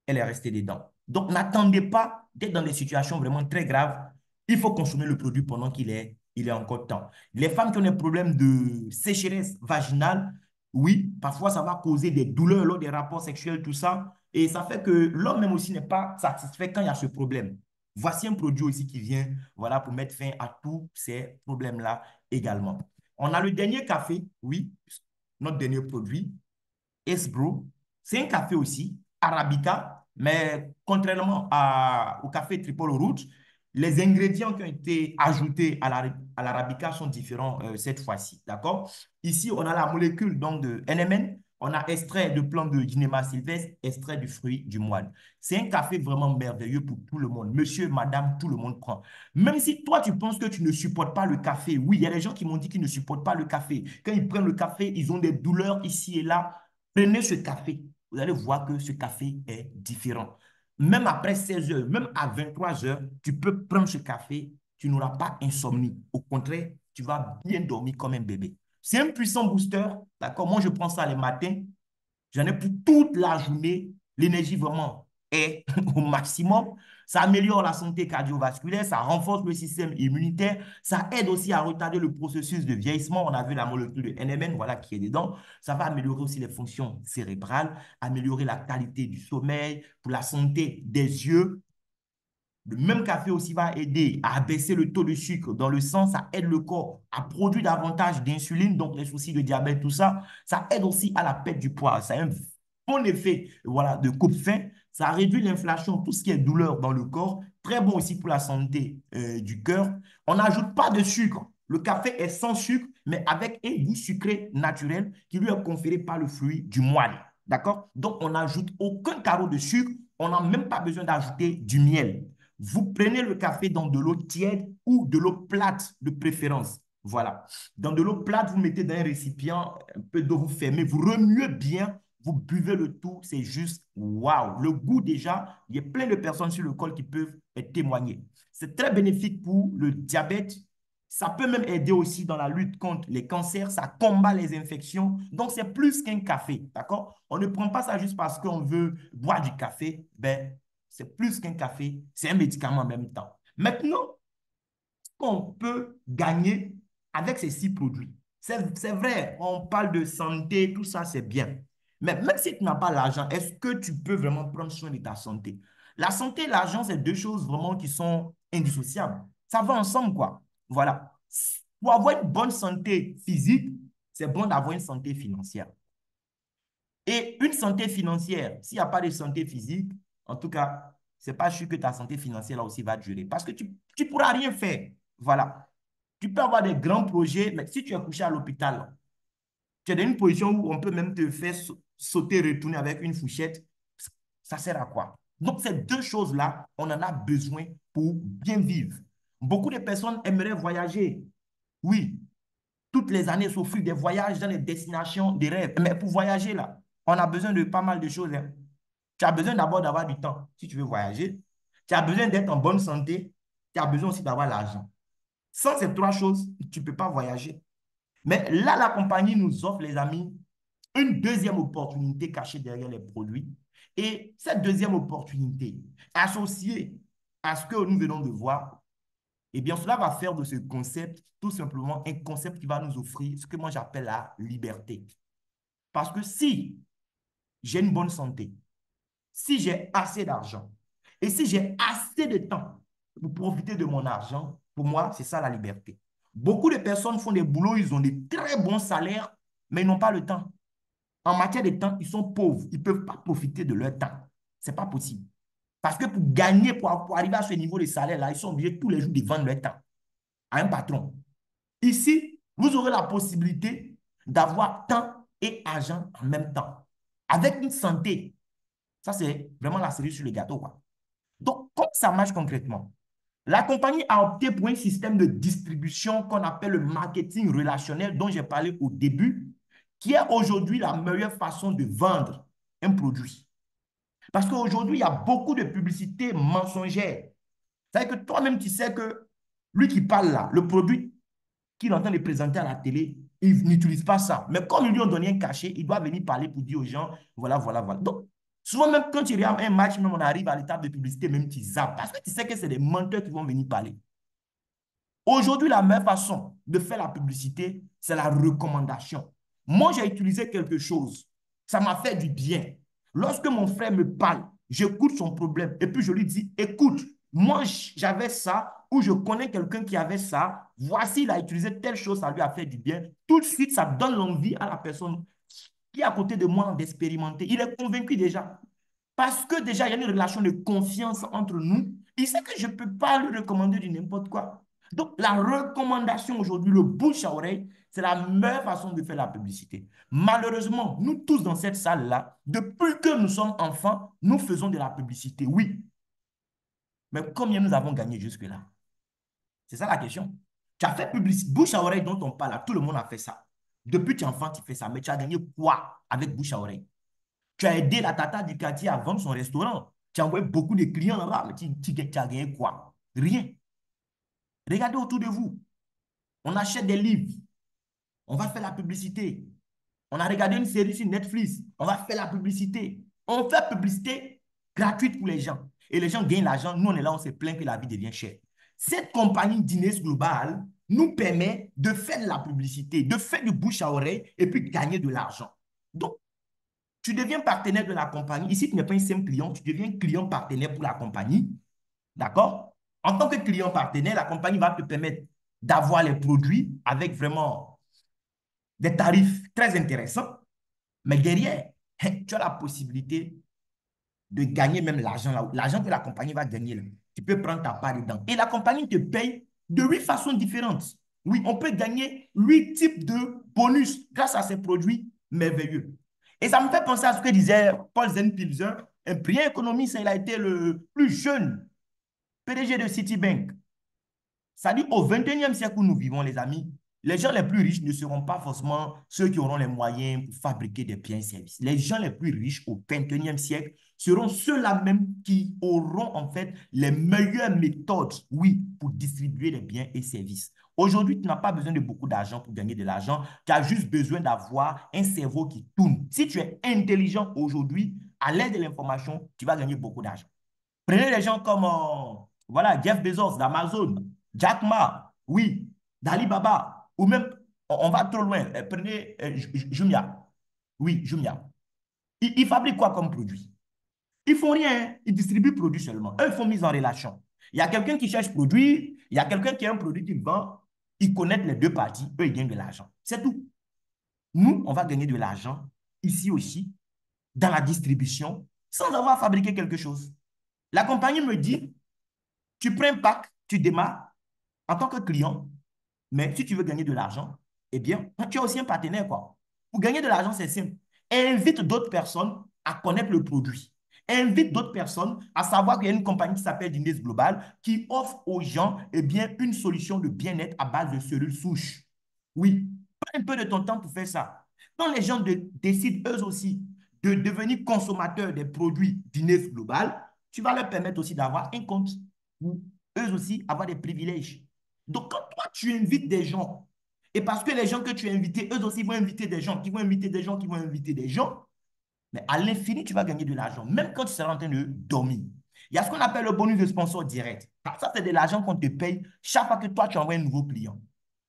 elle est restée dedans. Donc, n'attendez pas d'être dans des situations vraiment très graves. Il faut consommer le produit pendant il est encore temps. Les femmes qui ont des problèmes de sécheresse vaginale, oui, parfois ça va causer des douleurs lors des rapports sexuels, tout ça. Et ça fait que l'homme même aussi n'est pas satisfait quand il y a ce problème. Voici un produit aussi qui vient, voilà, pour mettre fin à tous ces problèmes-là également. On a le dernier café, oui, notre dernier produit, Esbro. C'est un café aussi, Arabica, mais contrairement au café Triple Root, les ingrédients qui ont été ajoutés à l'Arabica sont différents cette fois-ci. D'accord? Ici, on a la molécule donc, de NMN, on a extrait de plante de Guinema sylvestre, extrait du fruit du moine. C'est un café vraiment merveilleux pour tout le monde. Monsieur, madame, tout le monde prend. Même si toi, tu penses que tu ne supportes pas le café, oui, il y a des gens qui m'ont dit qu'ils ne supportent pas le café. Quand ils prennent le café, ils ont des douleurs ici et là. Prenez ce café. Vous allez voir que ce café est différent. Même après 16 heures, même à 23 heures, tu peux prendre ce café, tu n'auras pas insomnie. Au contraire, tu vas bien dormir comme un bébé. C'est un puissant booster. D'accord? Moi, je prends ça les matins. J'en ai pour toute la journée. L'énergie vraiment est au maximum. Ça améliore la santé cardiovasculaire, ça renforce le système immunitaire, ça aide aussi à retarder le processus de vieillissement. On a vu la molécule de NMN, voilà, qui est dedans. Ça va améliorer aussi les fonctions cérébrales, améliorer la qualité du sommeil, pour la santé des yeux. Le même café aussi va aider à abaisser le taux de sucre dans le sang. Ça aide le corps à produire davantage d'insuline, donc les soucis de diabète, tout ça. Ça aide aussi à la perte du poids. Ça a un bon effet voilà, de coupe-faim. Ça réduit l'inflation, tout ce qui est douleur dans le corps. Très bon aussi pour la santé du cœur. On n'ajoute pas de sucre. Le café est sans sucre, mais avec un goût sucré naturel qui lui est conféré par le fruit du moine. D'accord? Donc, on n'ajoute aucun carreau de sucre. On n'a même pas besoin d'ajouter du miel. Vous prenez le café dans de l'eau tiède ou de l'eau plate de préférence. Voilà. Dans de l'eau plate, vous mettez dans un récipient, un peu d'eau, vous fermez, vous remuez bien, vous buvez le tout, c'est juste waouh. Le goût déjà, il y a plein de personnes sur le col qui peuvent témoigner. C'est très bénéfique pour le diabète. Ça peut même aider aussi dans la lutte contre les cancers, ça combat les infections. Donc, c'est plus qu'un café, d'accord? On ne prend pas ça juste parce qu'on veut boire du café. Ben, c'est plus qu'un café, c'est un médicament en même temps. Maintenant, qu'on peut gagner avec ces 6 produits. C'est vrai, on parle de santé, tout ça, c'est bien. Mais même si tu n'as pas l'argent, est-ce que tu peux vraiment prendre soin de ta santé? La santé et l'argent, c'est deux choses vraiment qui sont indissociables. Ça va ensemble, quoi. Voilà. Pour avoir une bonne santé physique, c'est bon d'avoir une santé financière. Et une santé financière, s'il n'y a pas de santé physique, en tout cas, c'est pas sûr que ta santé financière là aussi va durer. Parce que tu ne pourras rien faire. Voilà. Tu peux avoir des grands projets, mais si tu es couché à l'hôpital, tu es dans une position où on peut même te faire sauter, retourner avec une fourchette. Ça sert à quoi? Donc, ces deux choses-là, on en a besoin pour bien vivre. Beaucoup de personnes aimeraient voyager. Oui, toutes les années s'offrent des voyages dans les destinations des rêves. Mais pour voyager, là, on a besoin de pas mal de choses, hein. Tu as besoin d'abord d'avoir du temps si tu veux voyager. Tu as besoin d'être en bonne santé. Tu as besoin aussi d'avoir l'argent. Sans ces 3 choses, tu ne peux pas voyager. Mais là, la compagnie nous offre, les amis, une deuxième opportunité cachée derrière les produits. Et cette deuxième opportunité, associée à ce que nous venons de voir, eh bien, cela va faire de ce concept tout simplement un concept qui va nous offrir ce que moi j'appelle la liberté. Parce que si j'ai une bonne santé, si j'ai assez d'argent et si j'ai assez de temps pour profiter de mon argent, pour moi, c'est ça la liberté. Beaucoup de personnes font des boulots, ils ont des très bons salaires, mais ils n'ont pas le temps. En matière de temps, ils sont pauvres. Ils ne peuvent pas profiter de leur temps. Ce n'est pas possible. Parce que pour gagner, pour arriver à ce niveau de salaire-là, ils sont obligés tous les jours de vendre leur temps à un patron. Ici, vous aurez la possibilité d'avoir temps et argent en même temps. Avec une santé, ça c'est vraiment la cerise sur le gâteau, quoi. Donc, comment ça marche concrètement? La compagnie a opté pour un système de distribution qu'on appelle le marketing relationnel dont j'ai parlé au début, qui est aujourd'hui la meilleure façon de vendre un produit. Parce qu'aujourd'hui, il y a beaucoup de publicités mensongères. C'est-à-dire que toi-même, tu sais que lui qui parle là, le produit qu'il est en train de présenter à la télé, il n'utilise pas ça. Mais comme ils lui ont donné un cachet, il doit venir parler pour dire aux gens, voilà, voilà, voilà. Donc, souvent même quand tu regardes un match, même on arrive à l'étape de publicité, même tu zappes. Parce que tu sais que c'est des menteurs qui vont venir parler. Aujourd'hui, la meilleure façon de faire la publicité, c'est la recommandation. Moi, j'ai utilisé quelque chose. Ça m'a fait du bien. Lorsque mon frère me parle, j'écoute son problème et puis je lui dis, écoute, moi, j'avais ça ou je connais quelqu'un qui avait ça. Voici, il a utilisé telle chose, ça lui a fait du bien. Tout de suite, ça donne l'envie à la personne qui est à côté de moi d'expérimenter. Il est convaincu déjà. Parce que déjà, il y a une relation de confiance entre nous. Il sait que je ne peux pas lui recommander du n'importe quoi. Donc, la recommandation aujourd'hui, le bouche à oreille, c'est la meilleure façon de faire la publicité. Malheureusement, nous tous dans cette salle-là, depuis que nous sommes enfants, nous faisons de la publicité, oui. Mais combien nous avons gagné jusque-là? C'est ça la question. Tu as fait publicité, bouche à oreille dont on parle, là, tout le monde a fait ça. Depuis que tu es enfant, tu fais ça. Mais tu as gagné quoi avec bouche à oreille? Tu as aidé la tata du quartier à vendre son restaurant. Tu as envoyé beaucoup de clients là-bas, mais tu as gagné quoi? Rien. Regardez autour de vous. On achète des livres. On va faire la publicité. On a regardé une série sur Netflix. On va faire la publicité. On fait publicité gratuite pour les gens. Et les gens gagnent l'argent. Nous, on est là, on se plaint que la vie devient chère. Cette compagnie Guinness Global nous permet de faire de la publicité, de faire du bouche à oreille et puis gagner de l'argent. Donc, tu deviens partenaire de la compagnie. Ici, tu n'es pas un simple client, tu deviens client partenaire pour la compagnie. D'accord? En tant que client partenaire, la compagnie va te permettre d'avoir les produits avec vraiment des tarifs très intéressants. Mais derrière, tu as la possibilité de gagner même l'argent là. L'argent que la compagnie va gagner là. Tu peux prendre ta part dedans. Et la compagnie te paye de 8 façons différentes. Oui, on peut gagner 8 types de bonus grâce à ces produits merveilleux. Et ça me fait penser à ce que disait Paul Zenpilzer, un brillant économiste, il a été le plus jeune PDG de Citibank. Ça dit, au 21e siècle où nous vivons, les amis, les gens les plus riches ne seront pas forcément ceux qui auront les moyens pour fabriquer des biens et services. Les gens les plus riches au 21e siècle seront ceux-là même qui auront en fait les meilleures méthodes, oui, pour distribuer les biens et services. Aujourd'hui, tu n'as pas besoin de beaucoup d'argent pour gagner de l'argent. Tu as juste besoin d'avoir un cerveau qui tourne. Si tu es intelligent aujourd'hui, à l'aide de l'information, tu vas gagner beaucoup d'argent. Prenez les gens comme voilà, Jeff Bezos d'Amazon, Jack Ma, oui, d'Alibaba, ou même, on va trop loin, prenez Jumia. Oui, Jumia. Ils fabriquent quoi comme produit? Ils font rien, hein. Ils distribuent produit seulement. Eux, ils font mise en relation. Il y a quelqu'un qui cherche produit, il y a quelqu'un qui a un produit qu'il vend, ils connaissent les deux parties, eux, ils gagnent de l'argent. C'est tout. Nous, on va gagner de l'argent ici aussi, dans la distribution, sans avoir fabriqué quelque chose. La compagnie me dit, tu prends un pack, tu démarres en tant que client, mais si tu veux gagner de l'argent, eh bien, tu as aussi un partenaire, quoi. Pour gagner de l'argent, c'est simple. Invite d'autres personnes à connaître le produit. Invite d'autres personnes à savoir qu'il y a une compagnie qui s'appelle Guinness Global qui offre aux gens eh bien, une solution de bien-être à base de cellules souches. Oui, prends un peu de ton temps pour faire ça. Quand les gens décident eux aussi de devenir consommateurs des produits Guinness Global, tu vas leur permettre aussi d'avoir un compte ou eux aussi avoir des privilèges. Donc, quand toi, tu invites des gens, et parce que les gens que tu as invités, eux aussi vont inviter des gens, qui vont inviter des gens, qui vont inviter des gens, mais à l'infini, tu vas gagner de l'argent, même quand tu seras en train de dormir. Il y a ce qu'on appelle le bonus de sponsor direct. Ça, c'est de l'argent qu'on te paye chaque fois que toi, tu envoies un nouveau client.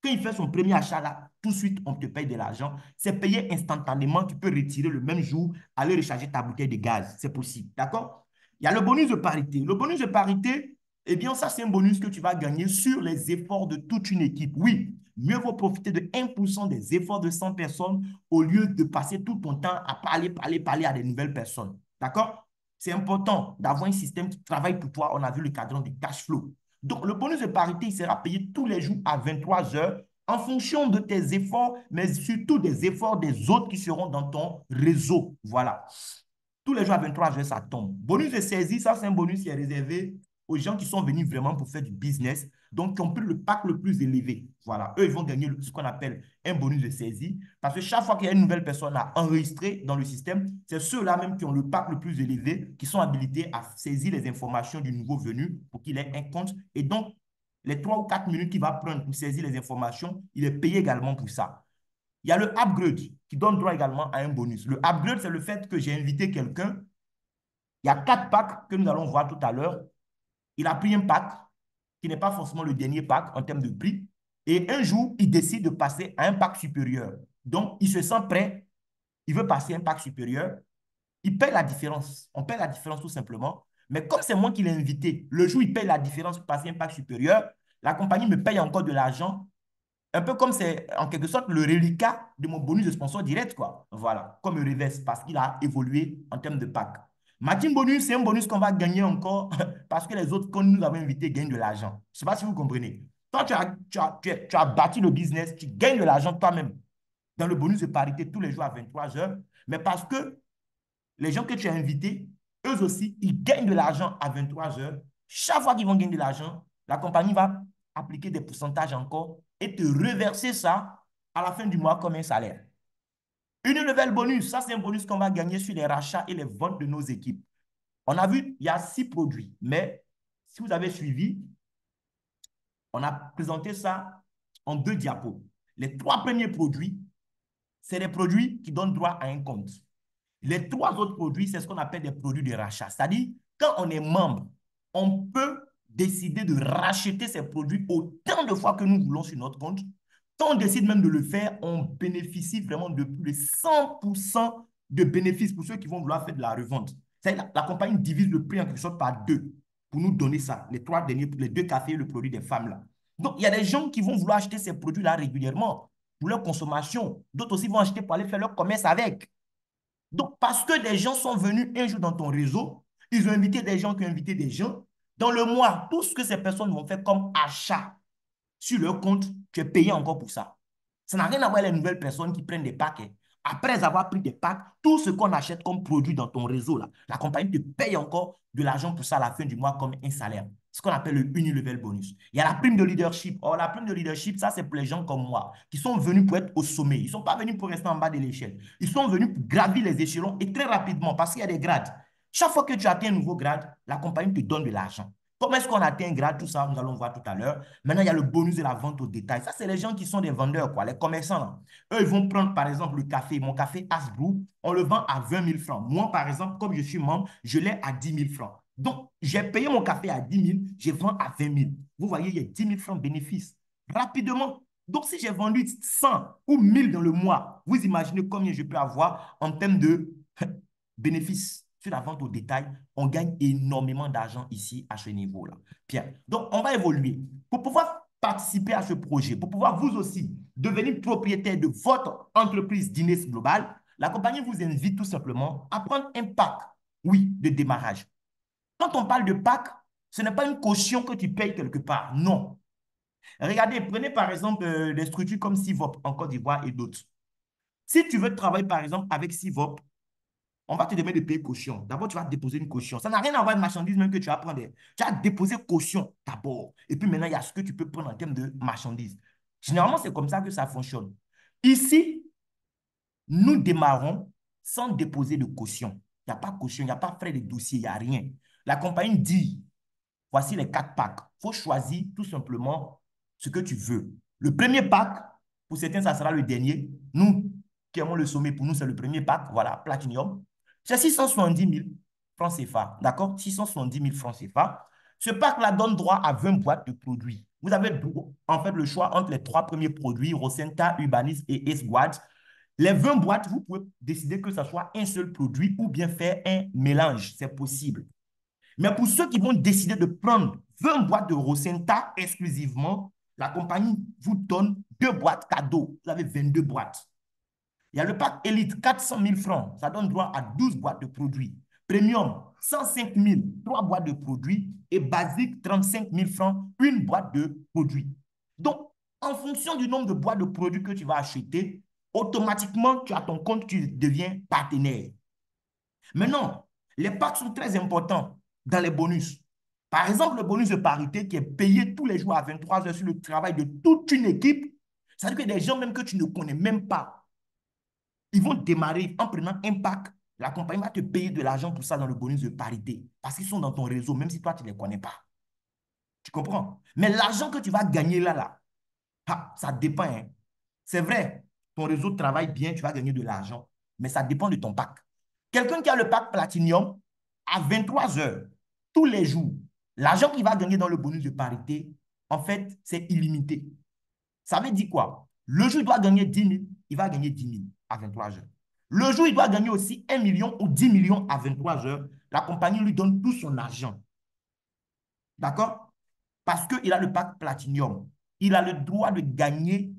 Quand il fait son premier achat là, tout de suite, on te paye de l'argent. C'est payé instantanément. Tu peux retirer le même jour, aller recharger ta bouteille de gaz. C'est possible. D'accord? Il y a le bonus de parité. Le bonus de parité, eh bien, ça, c'est un bonus que tu vas gagner sur les efforts de toute une équipe. Oui, mieux vaut profiter de 1% des efforts de 100 personnes au lieu de passer tout ton temps à parler à des nouvelles personnes. D'accord? C'est important d'avoir un système qui travaille pour toi. On a vu le cadran du cash flow. Donc, le bonus de parité, il sera payé tous les jours à 23 heures en fonction de tes efforts, mais surtout des efforts des autres qui seront dans ton réseau. Voilà. Tous les jours à 23 heures, ça tombe. Bonus de saisie, ça, c'est un bonus qui est réservé aux gens qui sont venus vraiment pour faire du business, donc qui ont pris le pack le plus élevé. Voilà, eux, ils vont gagner ce qu'on appelle un bonus de saisie, parce que chaque fois qu'il y a une nouvelle personne à enregistrer dans le système, c'est ceux-là même qui ont le pack le plus élevé qui sont habilités à saisir les informations du nouveau venu pour qu'il ait un compte. Et donc, les 3 ou 4 minutes qu'il va prendre pour saisir les informations, il est payé également pour ça. Il y a le upgrade qui donne droit également à un bonus. Le upgrade, c'est le fait que j'ai invité quelqu'un. Il y a 4 packs que nous allons voir tout à l'heure. Il a pris un pack qui n'est pas forcément le dernier pack en termes de prix. Et un jour, il décide de passer à un pack supérieur. Donc, il se sent prêt. Il veut passer à un pack supérieur. Il paye la différence. On paye la différence tout simplement. Mais comme c'est moi qui l'ai invité, le jour où il paye la différence pour passer à un pack supérieur, la compagnie me paye encore de l'argent. Un peu comme c'est en quelque sorte le reliquat de mon bonus de sponsor direct, quoi. Voilà, comme le reverse, parce qu'il a évolué en termes de pack. Matching bonus, c'est un bonus qu'on va gagner encore parce que les autres que nous avons invités gagnent de l'argent. Je ne sais pas si vous comprenez. Quand tu as bâti le business, tu gagnes de l'argent toi-même dans le bonus de parité tous les jours à 23 heures, mais parce que les gens que tu as invités, eux aussi, ils gagnent de l'argent à 23 heures. Chaque fois qu'ils vont gagner de l'argent, la compagnie va appliquer des pourcentages encore et te reverser ça à la fin du mois comme un salaire. Une nouvelle bonus, ça c'est un bonus qu'on va gagner sur les rachats et les ventes de nos équipes. On a vu, il y a 6 produits, mais si vous avez suivi, on a présenté ça en 2 diapos. Les 3 premiers produits, c'est des produits qui donnent droit à un compte. Les 3 autres produits, c'est ce qu'on appelle des produits de rachat. C'est-à-dire, quand on est membre, on peut décider de racheter ces produits autant de fois que nous voulons sur notre compte. Quand on décide même de le faire, on bénéficie vraiment de plus de 100% de bénéfices pour ceux qui vont vouloir faire de la revente. La compagnie divise le prix en quelque sorte par 2 pour nous donner ça, les 3 derniers, les 2 cafés et le produit des femmes là. Donc, il y a des gens qui vont vouloir acheter ces produits-là régulièrement pour leur consommation. D'autres aussi vont acheter pour aller faire leur commerce avec. Donc, parce que des gens sont venus un jour dans ton réseau, ils ont invité des gens qui ont invité des gens. Dans le mois, tout ce que ces personnes vont faire comme achat sur leur compte, tu es payé encore pour ça. Ça n'a rien à voir avec les nouvelles personnes qui prennent des packs. Hein. Après avoir pris des packs, tout ce qu'on achète comme produit dans ton réseau, là, la compagnie te paye encore de l'argent pour ça à la fin du mois comme un salaire. Ce qu'on appelle le unilevel bonus. Il y a la prime de leadership. Or, la prime de leadership, ça, c'est pour les gens comme moi qui sont venus pour être au sommet. Ils ne sont pas venus pour rester en bas de l'échelle. Ils sont venus pour gravir les échelons et très rapidement parce qu'il y a des grades. Chaque fois que tu atteins un nouveau grade, la compagnie te donne de l'argent. Comment est-ce qu'on atteint un grade? Tout ça, nous allons voir tout à l'heure. Maintenant, il y a le bonus de la vente au détail. Ça, c'est les gens qui sont des vendeurs, quoi, les commerçants. Là. Eux, ils vont prendre, par exemple, le café. Mon café Asbrook, on le vend à 20 000 francs. Moi, par exemple, comme je suis membre, je l'ai à 10 000 francs. Donc, j'ai payé mon café à 10 000, je vends à 20 000. Vous voyez, il y a 10 000 francs de bénéfices. Rapidement. Donc, si j'ai vendu 100 ou 1000 dans le mois, vous imaginez combien je peux avoir en termes de bénéfices sur la vente au détail. On gagne énormément d'argent ici à ce niveau-là. Bien. Donc, on va évoluer. Pour pouvoir participer à ce projet, pour pouvoir vous aussi devenir propriétaire de votre entreprise d'Inès Global, la compagnie vous invite tout simplement à prendre un pack, oui, de démarrage. Quand on parle de pack, ce n'est pas une caution que tu payes quelque part, non. Regardez, prenez par exemple des structures comme Civop en Côte d'Ivoire et d'autres. Si tu veux travailler par exemple avec Civop, on va te demander de payer caution. D'abord, tu vas déposer une caution. Ça n'a rien à voir avec marchandise même que tu vas prendre. Tu vas déposer caution d'abord. Et puis maintenant, il y a ce que tu peux prendre en termes de marchandise. Généralement, c'est comme ça que ça fonctionne. Ici, nous démarrons sans déposer de caution. Il n'y a pas de caution, il n'y a pas de frais de dossier, il n'y a rien. La compagnie dit, voici les 4 packs. Il faut choisir tout simplement ce que tu veux. Le premier pack, pour certains, ça sera le dernier. Nous, qui avons le sommet, pour nous, c'est le premier pack. Voilà, Platinum. C'est 670 000 francs CFA. D'accord? 670 000 francs CFA. Ce pack-là donne droit à 20 boîtes de produits. Vous avez en fait le choix entre les 3 premiers produits, Rosenta, Urbanis et Esguard. Les 20 boîtes, vous pouvez décider que ce soit un seul produit ou bien faire un mélange. C'est possible. Mais pour ceux qui vont décider de prendre 20 boîtes de Rosenta exclusivement, la compagnie vous donne 2 boîtes cadeaux. Vous avez 22 boîtes. Il y a le pack Elite, 400 000 francs. Ça donne droit à 12 boîtes de produits. Premium, 105 000, 3 boîtes de produits. Et basique, 35 000 francs, une boîte de produits. Donc, en fonction du nombre de boîtes de produits que tu vas acheter, automatiquement, tu as ton compte, tu deviens partenaire. Maintenant, les packs sont très importants dans les bonus. Par exemple, le bonus de parité qui est payé tous les jours à 23 heures sur le travail de toute une équipe, ça veut dire que des gens même que tu ne connais même pas, ils vont démarrer en prenant un pack. La compagnie va te payer de l'argent pour ça dans le bonus de parité parce qu'ils sont dans ton réseau, même si toi, tu ne les connais pas. Tu comprends? Mais l'argent que tu vas gagner là, ah, ça dépend, hein. C'est vrai, ton réseau travaille bien, tu vas gagner de l'argent, mais ça dépend de ton pack. Quelqu'un qui a le pack Platinum, à 23 heures, tous les jours, l'argent qu'il va gagner dans le bonus de parité, en fait, c'est illimité. Ça veut dire quoi? Le jour où il doit gagner 10 000, il va gagner 10 000 à 23 heures. Le jour où il doit gagner aussi 1 million ou 10 millions à 23 heures, la compagnie lui donne tout son argent. D'accord? Parce qu'il a le pack Platinum. Il a le droit de gagner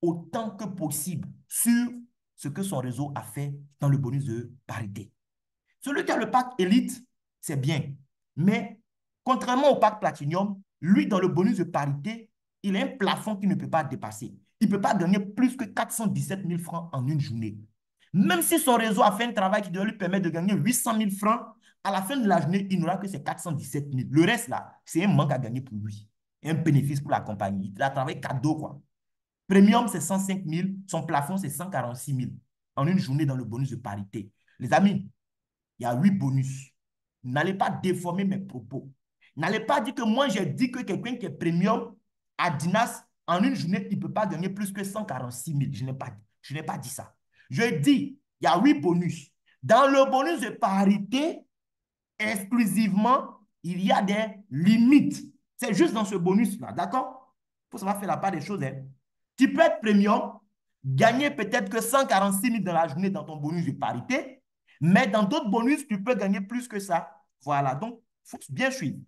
autant que possible sur ce que son réseau a fait dans le bonus de parité. Celui qui a le pack Elite, c'est bien. Mais contrairement au pack Platinum, lui, dans le bonus de parité, il a un plafond qu'il ne peut pas dépasser. Il ne peut pas gagner plus que 417 000 francs en une journée. Même si son réseau a fait un travail qui doit lui permettre de gagner 800 000 francs, à la fin de la journée, il n'aura que ses 417 000. Le reste, là, c'est un manque à gagner pour lui. Un bénéfice pour la compagnie. Il a travaillé cadeau, quoi. Premium, c'est 105 000. Son plafond, c'est 146 000 en une journée dans le bonus de parité. Les amis, il y a 8 bonus. N'allez pas déformer mes propos. N'allez pas dire que moi, j'ai dit que quelqu'un qui est premium à Dinas, en une journée, il ne peut pas gagner plus que 146 000. Je n'ai pas dit ça. Je dis, il y a 8 bonus. Dans le bonus de parité, exclusivement, il y a des limites. C'est juste dans ce bonus-là, d'accord? Il faut savoir faire la part des choses, hein. Tu peux être premium, gagner peut-être que 146 000 dans la journée dans ton bonus de parité, mais dans d'autres bonus, tu peux gagner plus que ça. Voilà, donc, il faut bien suivre.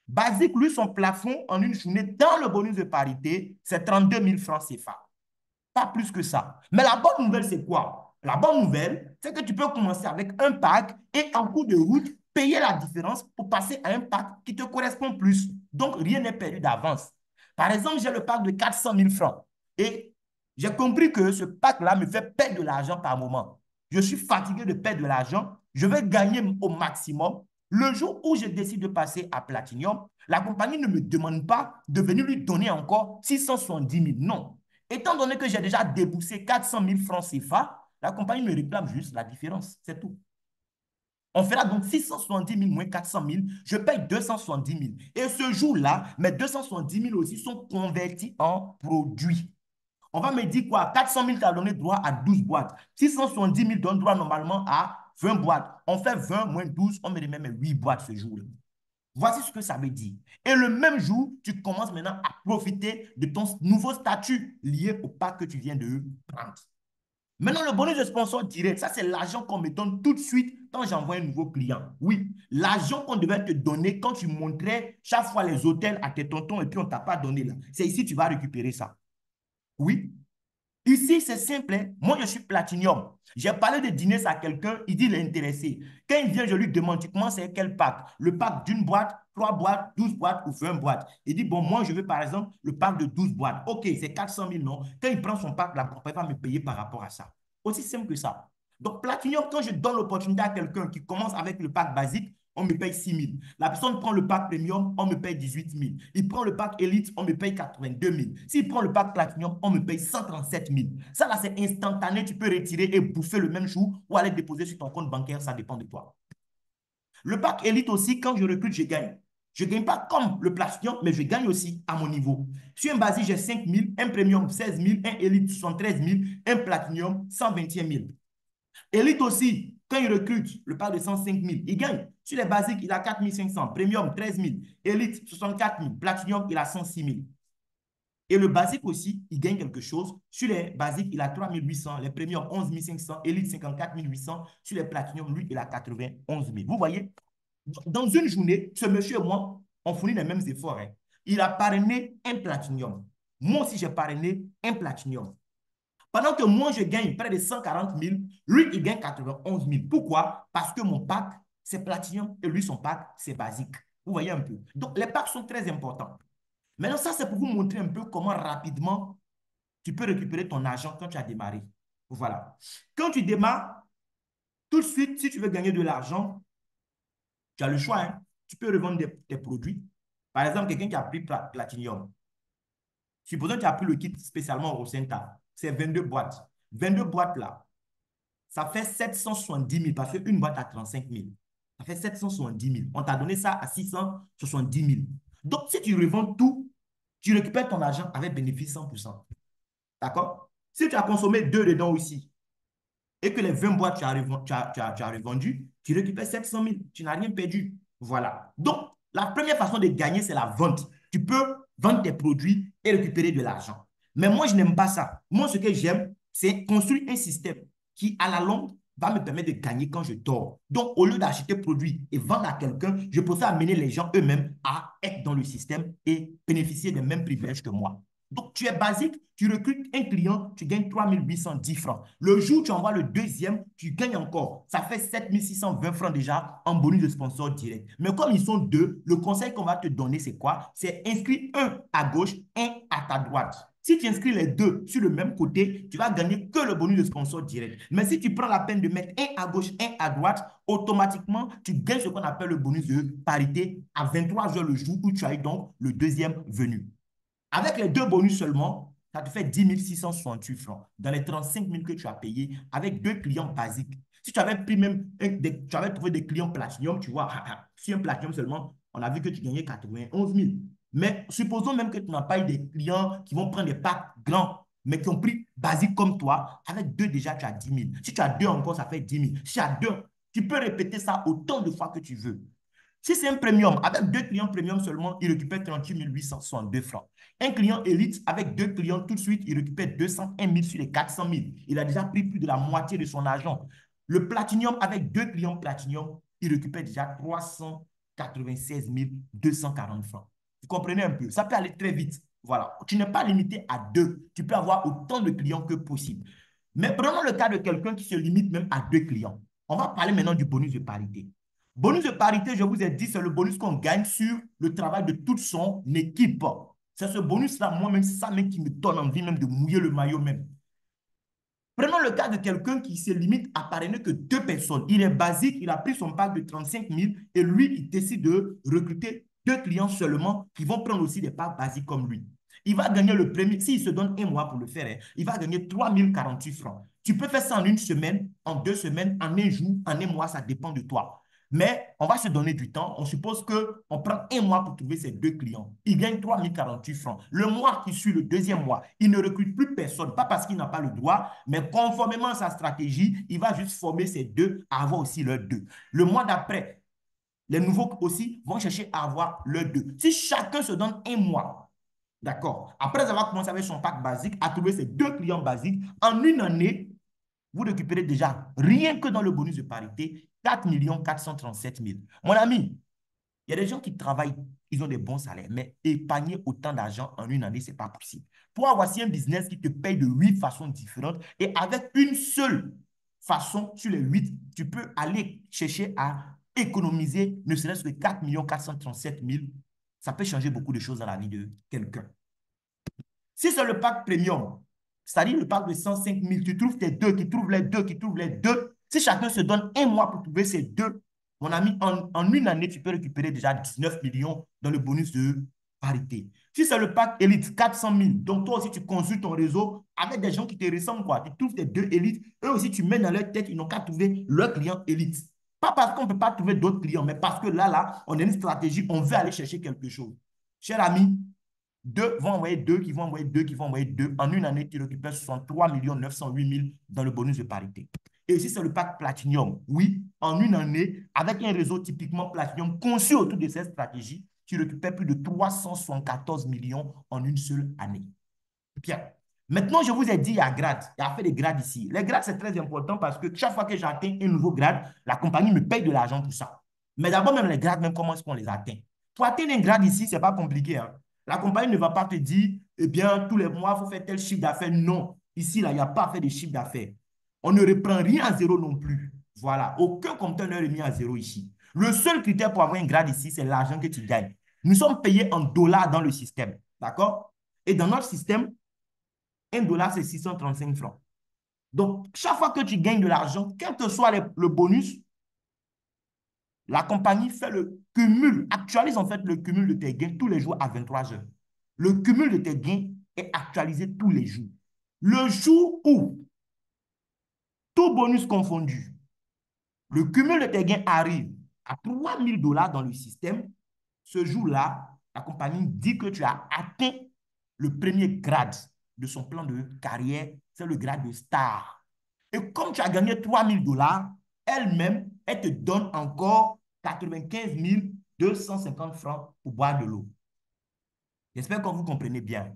Basique, lui, son plafond en une journée dans le bonus de parité, c'est 32 000 francs CFA. Pas plus que ça. Mais la bonne nouvelle, c'est quoi? La bonne nouvelle, c'est que tu peux commencer avec un pack et en cours de route, payer la différence pour passer à un pack qui te correspond plus. Donc, rien n'est perdu d'avance. Par exemple, j'ai le pack de 400 000 francs et j'ai compris que ce pack-là me fait perdre de l'argent par moment. Je suis fatigué de perdre de l'argent. Je vais gagner au maximum. Le jour où je décide de passer à Platinum, la compagnie ne me demande pas de venir lui donner encore 670 000. Non. Étant donné que j'ai déjà déboursé 400 000 francs CFA, la compagnie me réclame juste la différence. C'est tout. On fera donc 670 000 moins 400 000. Je paye 270 000. Et ce jour-là, mes 270 000 aussi sont convertis en produits. On va me dire quoi? 400 000 t'as donné droit à 12 boîtes. 670 000 donne droit normalement à 20 boîtes. On fait 20 moins 12, on me remet mes 8 boîtes ce jour-là. Voici ce que ça veut dire. Et le même jour, tu commences maintenant à profiter de ton nouveau statut lié au pack que tu viens de prendre. Maintenant, le bonus de sponsor direct, ça c'est l'argent qu'on me donne tout de suite quand j'envoie un nouveau client. Oui, l'argent qu'on devait te donner quand tu montrais chaque fois les hôtels à tes tontons et puis on ne t'a pas donné là. C'est ici que tu vas récupérer ça. Oui, ici, c'est simple, hein. Moi, je suis Platinum. J'ai parlé de dîner à quelqu'un, il dit il est intéressé. Quand il vient, je lui demande, tu commences avec quel pack? Le pack d'une boîte, 3 boîtes, 12 boîtes ou 20 boîtes. Il dit, bon, moi, je veux par exemple le pack de 12 boîtes. OK, c'est 400 000, non? Quand il prend son pack, la compagnie va me payer par rapport à ça. Aussi simple que ça. Donc, Platinum, quand je donne l'opportunité à quelqu'un qui commence avec le pack basique, on me paye 6 000. La personne prend le pack premium, on me paye 18 000. Il prend le pack élite, on me paye 82 000. S'il prend le pack platinum, on me paye 137 000. Ça, là, c'est instantané. Tu peux retirer et bouffer le même jour ou aller déposer sur ton compte bancaire. Ça dépend de toi. Le pack élite aussi, quand je recrute, je gagne. Je ne gagne pas comme le platinum, mais je gagne aussi à mon niveau. Sur un basique, j'ai 5 000, un premium 16 000, un élite 73 000, un platinum 121 000. Élite aussi, quand il recrute le pack de 105 000, il gagne. Sur les basiques, il a 4 500. Premium, 13 000. Élite, 64 000. Platinum, il a 106 000. Et le basique aussi, il gagne quelque chose. Sur les basiques, il a 3 800. Les premiums, 11 500. Élite, 54 800. Sur les platinum, lui, il a 91 000. Vous voyez, dans une journée, ce monsieur et moi, on fournit les mêmes efforts, hein. Il a parrainé un platinum. Moi aussi, j'ai parrainé un platinum. Pendant que moi, je gagne près de 140 000, lui, il gagne 91 000. Pourquoi? Parce que mon pack, c'est platinum et lui, son pack, c'est basique. Vous voyez un peu. Donc, les packs sont très importants. Maintenant, ça, c'est pour vous montrer un peu comment rapidement tu peux récupérer ton argent quand tu as démarré. Voilà. Quand tu démarres, Tout de suite, si tu veux gagner de l'argent, tu as le choix, hein. Tu peux revendre tes produits. Par exemple, quelqu'un qui a pris Platinium. Supposons que tu as pris le kit spécialement au Rosenta. C'est 22 boîtes. 22 boîtes là, ça fait 770 000 parce qu'une boîte à 35 000. Ça fait 770 000. On t'a donné ça à 670 000. Donc, si tu revends tout, tu récupères ton argent avec bénéfice 100%. D'accord? Si tu as consommé deux dedans aussi et que les 20 boîtes, tu as revendu, tu récupères 700 000. Tu n'as rien perdu. Voilà. Donc, la première façon de gagner, c'est la vente. Tu peux vendre tes produits et récupérer de l'argent. Mais moi, je n'aime pas ça. Moi, ce que j'aime, c'est construire un système qui, à la longue, va me permettre de gagner quand je dors. Donc, au lieu d'acheter produits et vendre à quelqu'un, je préfère amener les gens eux-mêmes à être dans le système et bénéficier des mêmes privilèges que moi. Donc, tu es basique, tu recrutes un client, tu gagnes 3 810 francs. Le jour où tu envoies le deuxième, tu gagnes encore. Ça fait 7 620 francs déjà en bonus de sponsor direct. Mais comme ils sont deux, le conseil qu'on va te donner, c'est quoi? C'est inscrire un à gauche, un à ta droite. Si tu inscris les deux sur le même côté, tu vas gagner que le bonus de sponsor direct. Mais si tu prends la peine de mettre un à gauche, un à droite, automatiquement, tu gagnes ce qu'on appelle le bonus de parité à 23 heures le jour où tu as eu donc le deuxième venu. Avec les deux bonus seulement, ça te fait 10 668 francs dans les 35 000 que tu as payé avec deux clients basiques. Si tu avais pris même, tu avais trouvé des clients Platinum, tu vois, sur un Platinum seulement, on a vu que tu gagnais 91 000. Mais supposons même que tu n'as pas eu des clients qui vont prendre des packs grands, mais qui ont pris basique comme toi. Avec deux, déjà, tu as 10 000. Si tu as deux encore, ça fait 10 000. Si tu as deux, tu peux répéter ça autant de fois que tu veux. Si c'est un premium, avec deux clients premium seulement, il récupère 38 862 francs. Un client élite, avec deux clients, tout de suite, il récupère 201 000 sur les 400 000. Il a déjà pris plus de la moitié de son argent. Le platinum, avec deux clients platinum, il récupère déjà 396 240 francs. Vous comprenez un peu? Ça peut aller très vite. Voilà. Tu n'es pas limité à deux. Tu peux avoir autant de clients que possible. Mais prenons le cas de quelqu'un qui se limite même à deux clients. On va parler maintenant du bonus de parité. Bonus de parité, je vous ai dit, c'est le bonus qu'on gagne sur le travail de toute son équipe. C'est ce bonus-là, moi-même, c'est ça même qui me donne envie même de mouiller le maillot même. Prenons le cas de quelqu'un qui se limite à parrainer que deux personnes. Il est basique, il a pris son pack de 35 000 et lui, il décide de recruter deux clients seulement qui vont prendre aussi des packs basiques comme lui. Il va gagner le premier, s'il se donne un mois pour le faire, hein, il va gagner 3 048 francs. Tu peux faire ça en une semaine, en 2 semaines, en un jour, en un mois, ça dépend de toi. Mais on va se donner du temps. On suppose qu'on prend un mois pour trouver ses deux clients. Il gagne 3 048 francs. Le mois qui suit le deuxième mois, il ne recrute plus personne. Pas parce qu'il n'a pas le droit, mais conformément à sa stratégie, il va juste former ses deux à avoir aussi leurs deux. Le mois d'après, les nouveaux aussi vont chercher à avoir leurs deux. Si chacun se donne un mois, d'accord, après avoir commencé avec son pack basique, à trouver ses deux clients basiques, en une année, vous récupérez déjà, rien que dans le bonus de parité, 4 437 000. Mon ami, il y a des gens qui travaillent, ils ont des bons salaires, mais épargner autant d'argent en une année, ce n'est pas possible. Toi, voici un business qui te paye de 8 façons différentes et avec une seule façon sur les 8, tu peux aller chercher à économiser ne serait-ce que 4 437 000. Ça peut changer beaucoup de choses dans la vie de quelqu'un. Si c'est le pack premium, c'est-à-dire le pack de 105 000, tu trouves tes deux, qui trouvent les deux, qui trouvent les deux. Si chacun se donne un mois pour trouver ces deux, mon ami, en une année, tu peux récupérer déjà 19 millions dans le bonus de parité. Si c'est le pack élite, 400 000, donc toi aussi, tu consultes ton réseau avec des gens qui te ressemblent, quoi. Tu trouves tes deux élites, eux aussi, tu mets dans leur tête, ils n'ont qu'à trouver leur client élite. Pas parce qu'on ne peut pas trouver d'autres clients, mais parce que là, on a une stratégie, on veut aller chercher quelque chose. Cher ami, deux vont envoyer deux, qui vont envoyer deux, qui vont envoyer deux. En une année, tu récupères 63 908 000 dans le bonus de parité. Et ici, c'est le pack Platinum. Oui, en une année, avec un réseau typiquement Platinum conçu autour de cette stratégie, tu récupères plus de 374 millions en une seule année. Bien. Maintenant, je vous ai dit, il y a grade. Il y a fait des grades ici. Les grades, c'est très important parce que chaque fois que j'atteins un nouveau grade, la compagnie me paye de l'argent pour ça. Mais d'abord, même les grades, même comment est-ce qu'on les atteint? Pour atteindre un grade ici, ce n'est pas compliqué, hein. La compagnie ne va pas te dire, eh bien, tous les mois, il faut faire tel chiffre d'affaires. Non. Ici, là, il n'y a pas à faire de chiffre d'affaires. On ne reprend rien à zéro non plus. Voilà. Aucun compteur n'est remis à zéro ici. Le seul critère pour avoir un grade ici, c'est l'argent que tu gagnes. Nous sommes payés en dollars dans le système. D'accord? Et dans notre système, un dollar, c'est 635 francs. Donc, chaque fois que tu gagnes de l'argent, quel que soit le bonus, la compagnie fait le cumul, actualise en fait le cumul de tes gains tous les jours à 23 heures. Le cumul de tes gains est actualisé tous les jours. Le jour où, tout bonus confondu, le cumul de tes gains arrive à 3 000 $ dans le système, ce jour-là, la compagnie dit que tu as atteint le premier grade de son plan de carrière, c'est le grade de star. Et comme tu as gagné 3 000 $ elle-même, elle te donne encore 95 250 francs pour boire de l'eau. J'espère que vous comprenez bien.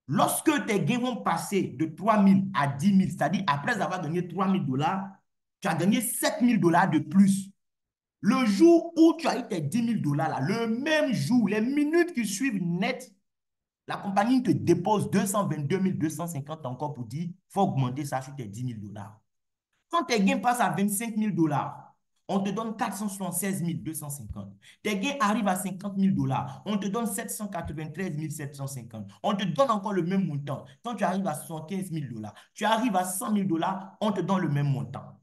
Lorsque tes gains vont passer de 3 000 à 10 000, c'est-à-dire après avoir gagné 3 000 $, tu as gagné 7 000 $ de plus. Le jour où tu as eu tes 10 000 $ là, le même jour, les minutes qui suivent net, la compagnie te dépose 222 250 encore pour dire, il faut augmenter ça sur tes 10 000 $. Quand tes gains passent à 25 000 $, on te donne 476 250. Tes gains arrivent à 50 000 $, on te donne 793 750. On te donne encore le même montant. Quand tu arrives à 75 000 $, tu arrives à 100 000 $, on te donne le même montant.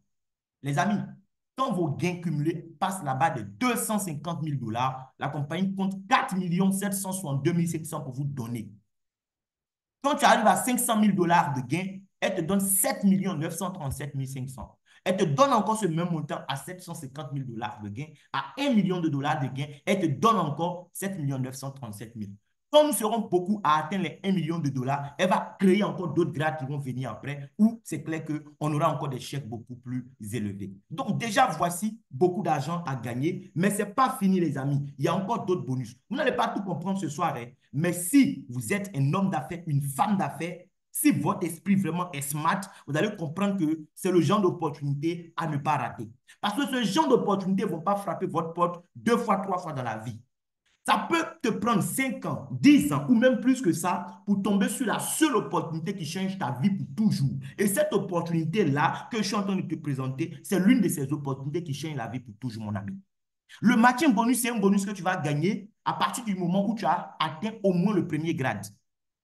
Les amis, quand vos gains cumulés passent là-bas de 250 000 $, la compagnie compte 4 762 500 pour vous donner. Quand tu arrives à 500 000 $ de gains, elle te donne 7 937 500. Elle te donne encore ce même montant à 750 000 $ de gains, à 1 million de dollars de gains, elle te donne encore 7 937 000. Quand nous serons beaucoup à atteindre les 1 million de dollars, elle va créer encore d'autres grades qui vont venir après, où c'est clair qu'on aura encore des chèques beaucoup plus élevés. Donc déjà, voici beaucoup d'argent à gagner, mais ce n'est pas fini les amis. Il y a encore d'autres bonus. Vous n'allez pas tout comprendre ce soir, hein, mais si vous êtes un homme d'affaires, une femme d'affaires, si votre esprit vraiment est smart, vous allez comprendre que c'est le genre d'opportunité à ne pas rater. Parce que ce genre d'opportunité ne vont pas frapper votre porte 2 fois, 3 fois dans la vie. Ça peut te prendre 5 ans, 10 ans ou même plus que ça pour tomber sur la seule opportunité qui change ta vie pour toujours. Et cette opportunité-là que je suis en train de te présenter, c'est l'une de ces opportunités qui change la vie pour toujours, mon ami. Le matching bonus, c'est un bonus que tu vas gagner à partir du moment où tu as atteint au moins le premier grade.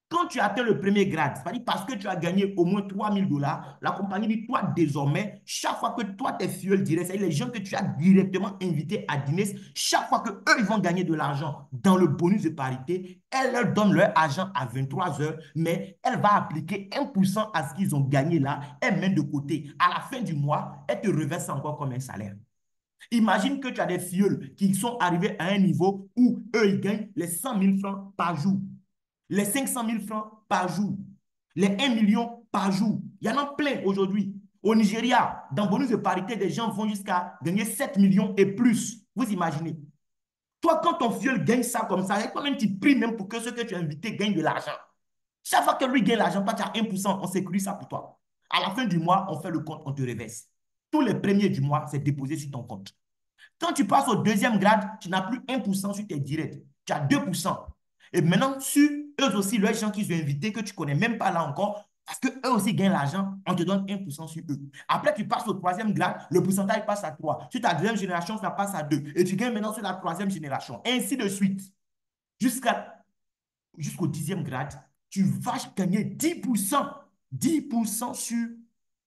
Quand tu atteins le premier grade, c'est-à-dire parce que tu as gagné au moins 3 000 $, la compagnie dit, toi, désormais, chaque fois que toi, tes fuel directs, c'est-à-dire les gens que tu as directement invités à dîner, chaque fois qu'eux, ils vont gagner de l'argent dans le bonus de parité, elle leur donne leur argent à 23 heures, mais elle va appliquer 1% à ce qu'ils ont gagné là, elle met de côté. À la fin du mois, elle te reverse encore comme un salaire. Imagine que tu as des fioles qui sont arrivés à un niveau où eux, ils gagnent les 100 000 francs par jour, les 500 000 francs par jour, les 1 million par jour. Il y en a plein aujourd'hui. Au Nigeria, dans bonus de parité, des gens vont jusqu'à gagner 7 millions et plus. Vous imaginez? Toi, quand ton fiole gagne ça comme ça, toi-même, tu pries même pour que ceux que tu as invités gagnent de l'argent. Chaque fois que lui gagne l'argent, toi, tu as 1%, on sécurise ça pour toi. À la fin du mois, on fait le compte, on te reverse. Tous les premiers du mois, c'est déposé sur ton compte. Quand tu passes au deuxième grade, tu n'as plus 1% sur tes directs. Tu as 2%. Et maintenant, sur eux aussi, les gens qui sont invités, que tu ne connais même pas là encore, parce qu'eux aussi gagnent l'argent, on te donne 1% sur eux. Après, tu passes au troisième grade, le pourcentage passe à 3. Sur ta deuxième génération, ça passe à 2. Et tu gagnes maintenant sur la troisième génération. Et ainsi de suite. Jusqu'au 10e grade, tu vas gagner 10%. 10% sur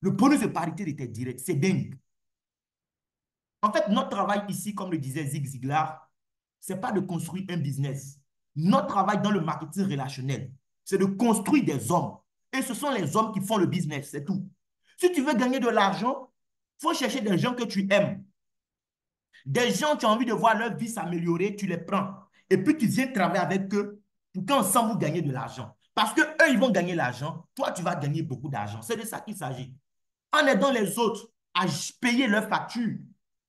le bonus de parité de tes directs. C'est dingue. En fait, notre travail ici, comme le disait Zig Ziglar, ce n'est pas de construire un business. Notre travail dans le marketing relationnel, c'est de construire des hommes. Et ce sont les hommes qui font le business, c'est tout. Si tu veux gagner de l'argent, il faut chercher des gens que tu aimes. Des gens, tu as envie de voir leur vie s'améliorer, tu les prends. Et puis, tu viens travailler avec eux pour qu'ensemble, vous gagnez de l'argent. Parce qu'eux, ils vont gagner l'argent. Toi, tu vas gagner beaucoup d'argent. C'est de ça qu'il s'agit. En aidant les autres à payer leurs factures,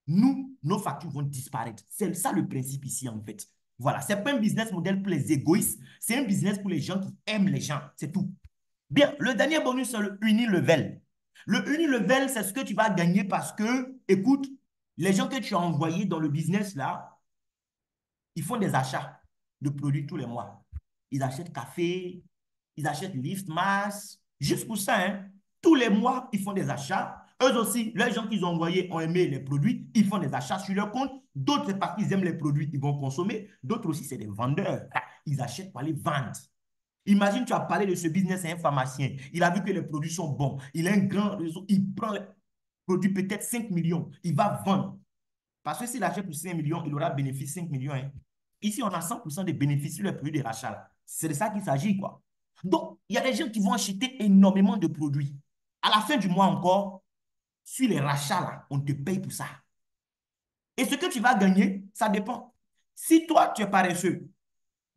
nous, nos factures vont disparaître. C'est ça le principe ici, en fait. Voilà, ce n'est pas un business model pour les égoïstes, c'est un business pour les gens qui aiment les gens, c'est tout. Bien, le dernier bonus, c'est le unilevel. Le unilevel, c'est ce que tu vas gagner parce que, écoute, les gens que tu as envoyés dans le business là, ils font des achats de produits tous les mois. Ils achètent café, ils achètent lift mask, juste pour ça, hein. Tous les mois, ils font des achats. Eux aussi, les gens qu'ils ont envoyés ont aimé les produits, ils font des achats sur leur compte. D'autres, parce qu'ils aiment les produits, ils vont consommer. D'autres aussi, c'est des vendeurs. Ils achètent pour aller vendre. Imagine, tu as parlé de ce business à un pharmacien. Il a vu que les produits sont bons. Il a un grand réseau. Il prend les produits peut-être 5 millions. Il va vendre. Parce que s'il achète pour 5 millions, il aura bénéfice 5 millions, hein. Ici, on a 100% de bénéfices sur les produits de rachat. C'est de ça qu'il s'agit, quoi. Donc, il y a des gens qui vont acheter énormément de produits. À la fin du mois encore, sur les rachats, là, on te paye pour ça. Et ce que tu vas gagner, ça dépend. Si toi, tu es paresseux,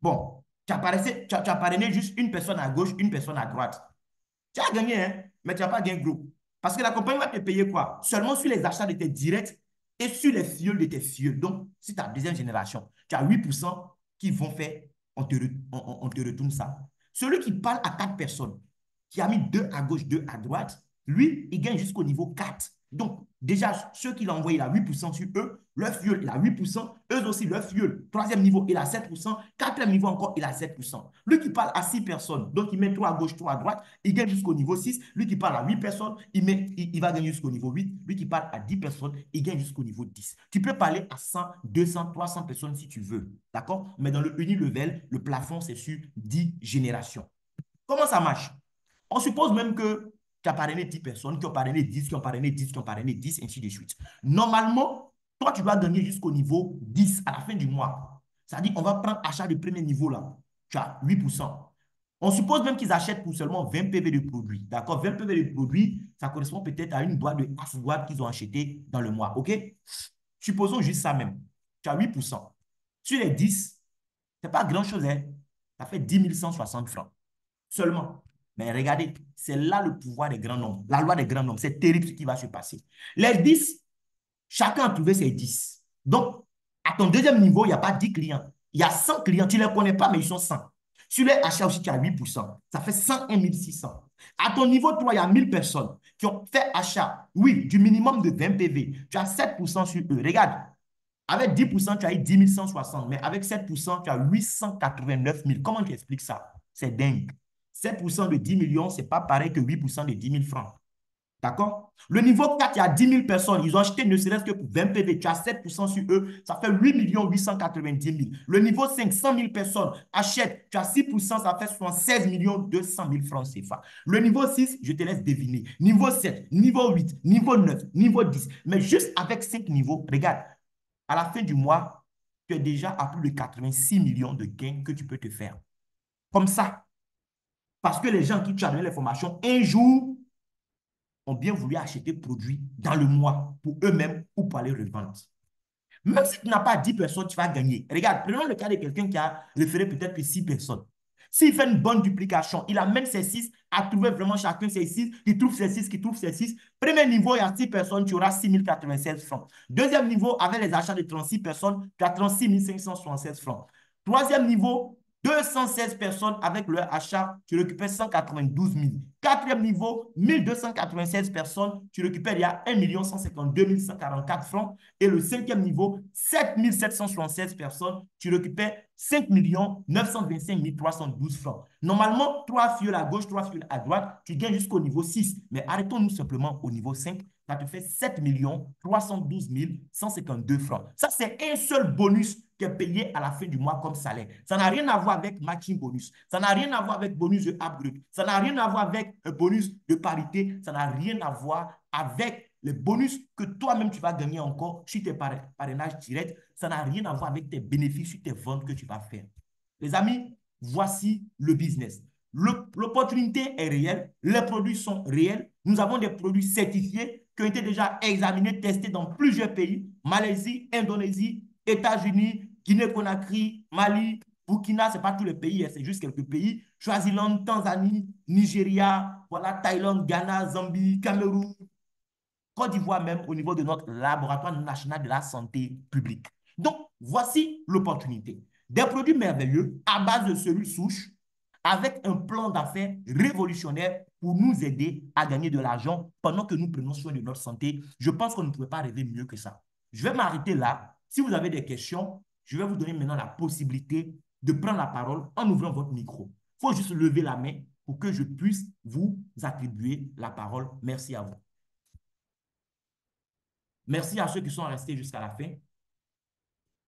bon, tu as parrainé juste une personne à gauche, une personne à droite. Tu as gagné, hein, mais tu n'as pas gagné gros. Parce que la compagnie va te payer quoi? Seulement sur les achats de tes directs et sur les fioles de tes fioles. Donc, si tu as deuxième génération, tu as 8% qui vont faire, on te retourne ça. Celui qui parle à 4 personnes, qui a mis 2 à gauche, 2 à droite, lui, il gagne jusqu'au niveau 4. Donc, déjà, ceux qui l'ont envoyé, il a 8% sur eux. Leur fuel, il a 8%. Eux aussi, leur fuel. Troisième niveau, il a 7%. Quatrième niveau encore, il a 7%. Lui qui parle à 6 personnes, donc il met 3 à gauche, 3 à droite, il gagne jusqu'au niveau 6. Lui qui parle à 8 personnes, il va gagner jusqu'au niveau 8. Lui qui parle à 10 personnes, il gagne jusqu'au niveau 10. Tu peux parler à 100, 200, 300 personnes si tu veux. D'accord? Mais dans le unilevel, le plafond, c'est sur 10 générations. Comment ça marche? On suppose même que tu as parrainé 10 personnes, qui ont parrainé 10, qui ont parrainé 10, qui ont parrainé 10, ainsi de suite. Normalement, toi, tu dois gagner jusqu'au niveau 10 à la fin du mois. C'est-à-dire, on va prendre achat de premier niveau là. Tu as 8%. On suppose même qu'ils achètent pour seulement 20 PV de produits. D'accord? 20 PV de produits, ça correspond peut-être à une boîte de Aswad qu'ils ont acheté dans le mois. OK? Supposons juste ça même. Tu as 8%. Sur les 10, ce n'est pas grand-chose, hein? Ça fait 10 160 francs seulement. Mais regardez, c'est là le pouvoir des grands nombres, la loi des grands nombres. C'est terrible ce qui va se passer. Les 10, chacun a trouvé ses 10. Donc, à ton deuxième niveau, il n'y a pas 10 clients. Il y a 100 clients. Tu ne les connais pas, mais ils sont 100. Sur les achats aussi, tu as 8%. Ça fait 101 600. À ton niveau 3, il y a 1000 personnes qui ont fait achat, oui, du minimum de 20 PV. Tu as 7% sur eux. Regarde, avec 10%, tu as eu 10 160, mais avec 7%, tu as 889 000. Comment tu expliques ça? C'est dingue. 7% de 10 millions, ce n'est pas pareil que 8% de 10 000 francs. D'accord? Le niveau 4, il y a 10 000 personnes. Ils ont acheté ne serait-ce que pour 20 PV. Tu as 7% sur eux. Ça fait 8 890 000. Le niveau 5, 100 000 personnes achètent. Tu as 6%, ça fait 76 200 000 francs CFA. Le niveau 6, je te laisse deviner. Niveau 7, niveau 8, niveau 9, niveau 10. Mais juste avec 5 niveaux, regarde, à la fin du mois, tu es déjà à plus de 86 millions de gains que tu peux te faire. Comme ça. Parce que les gens qui tu as donné les formations, un jour, ont bien voulu acheter produits dans le mois pour eux-mêmes ou pour aller revendre. Même si tu n'as pas 10 personnes, tu vas gagner. Regarde, prenons le cas de quelqu'un qui a référé peut-être que 6 personnes. S'il fait une bonne duplication, il amène ses 6 à trouver vraiment chacun ses 6, qui trouve ses 6, qui trouve ses 6. Premier niveau, il y a 6 personnes, tu auras 6 096 francs. Deuxième niveau, avec les achats de 36 personnes, tu as 36 576 francs. Troisième niveau, 216 personnes avec leur achat, tu récupères 192 000. Quatrième niveau, 1296 personnes, tu récupères il y a 1 152 144 francs. Et le cinquième niveau, 7 776 personnes, tu récupères 5 925 312 francs. Normalement, 3 fioles à gauche, 3 fioles à droite, tu gagnes jusqu'au niveau 6. Mais arrêtons-nous simplement au niveau 5. Ça te fait 7 312 152 francs. Ça, c'est un seul bonus qui est payé à la fin du mois comme salaire. Ça n'a rien à voir avec matching bonus. Ça n'a rien à voir avec bonus de upgrade. Ça n'a rien à voir avec un bonus de parité. Ça n'a rien à voir avec les bonus que toi-même tu vas gagner encore sur tes parrainages directs. Ça n'a rien à voir avec tes bénéfices sur tes ventes que tu vas faire. Les amis, voici le business. L'opportunité est réelle, les produits sont réels. Nous avons des produits certifiés qui ont été déjà examinés, testés dans plusieurs pays, Malaisie, Indonésie, États-Unis, Guinée-Conakry, Mali, Burkina, ce n'est pas tous les pays, c'est juste quelques pays. Swaziland, Tanzanie, Nigeria, voilà, Thaïlande, Ghana, Zambie, Cameroun, Côte d'Ivoire même au niveau de notre laboratoire national de la santé publique. Donc, voici l'opportunité. Des produits merveilleux à base de cellules souches avec un plan d'affaires révolutionnaire pour nous aider à gagner de l'argent pendant que nous prenons soin de notre santé. Je pense qu'on ne pouvait pas rêver mieux que ça. Je vais m'arrêter là. Si vous avez des questions, je vais vous donner maintenant la possibilité de prendre la parole en ouvrant votre micro. Il faut juste lever la main pour que je puisse vous attribuer la parole. Merci à vous. Merci à ceux qui sont restés jusqu'à la fin.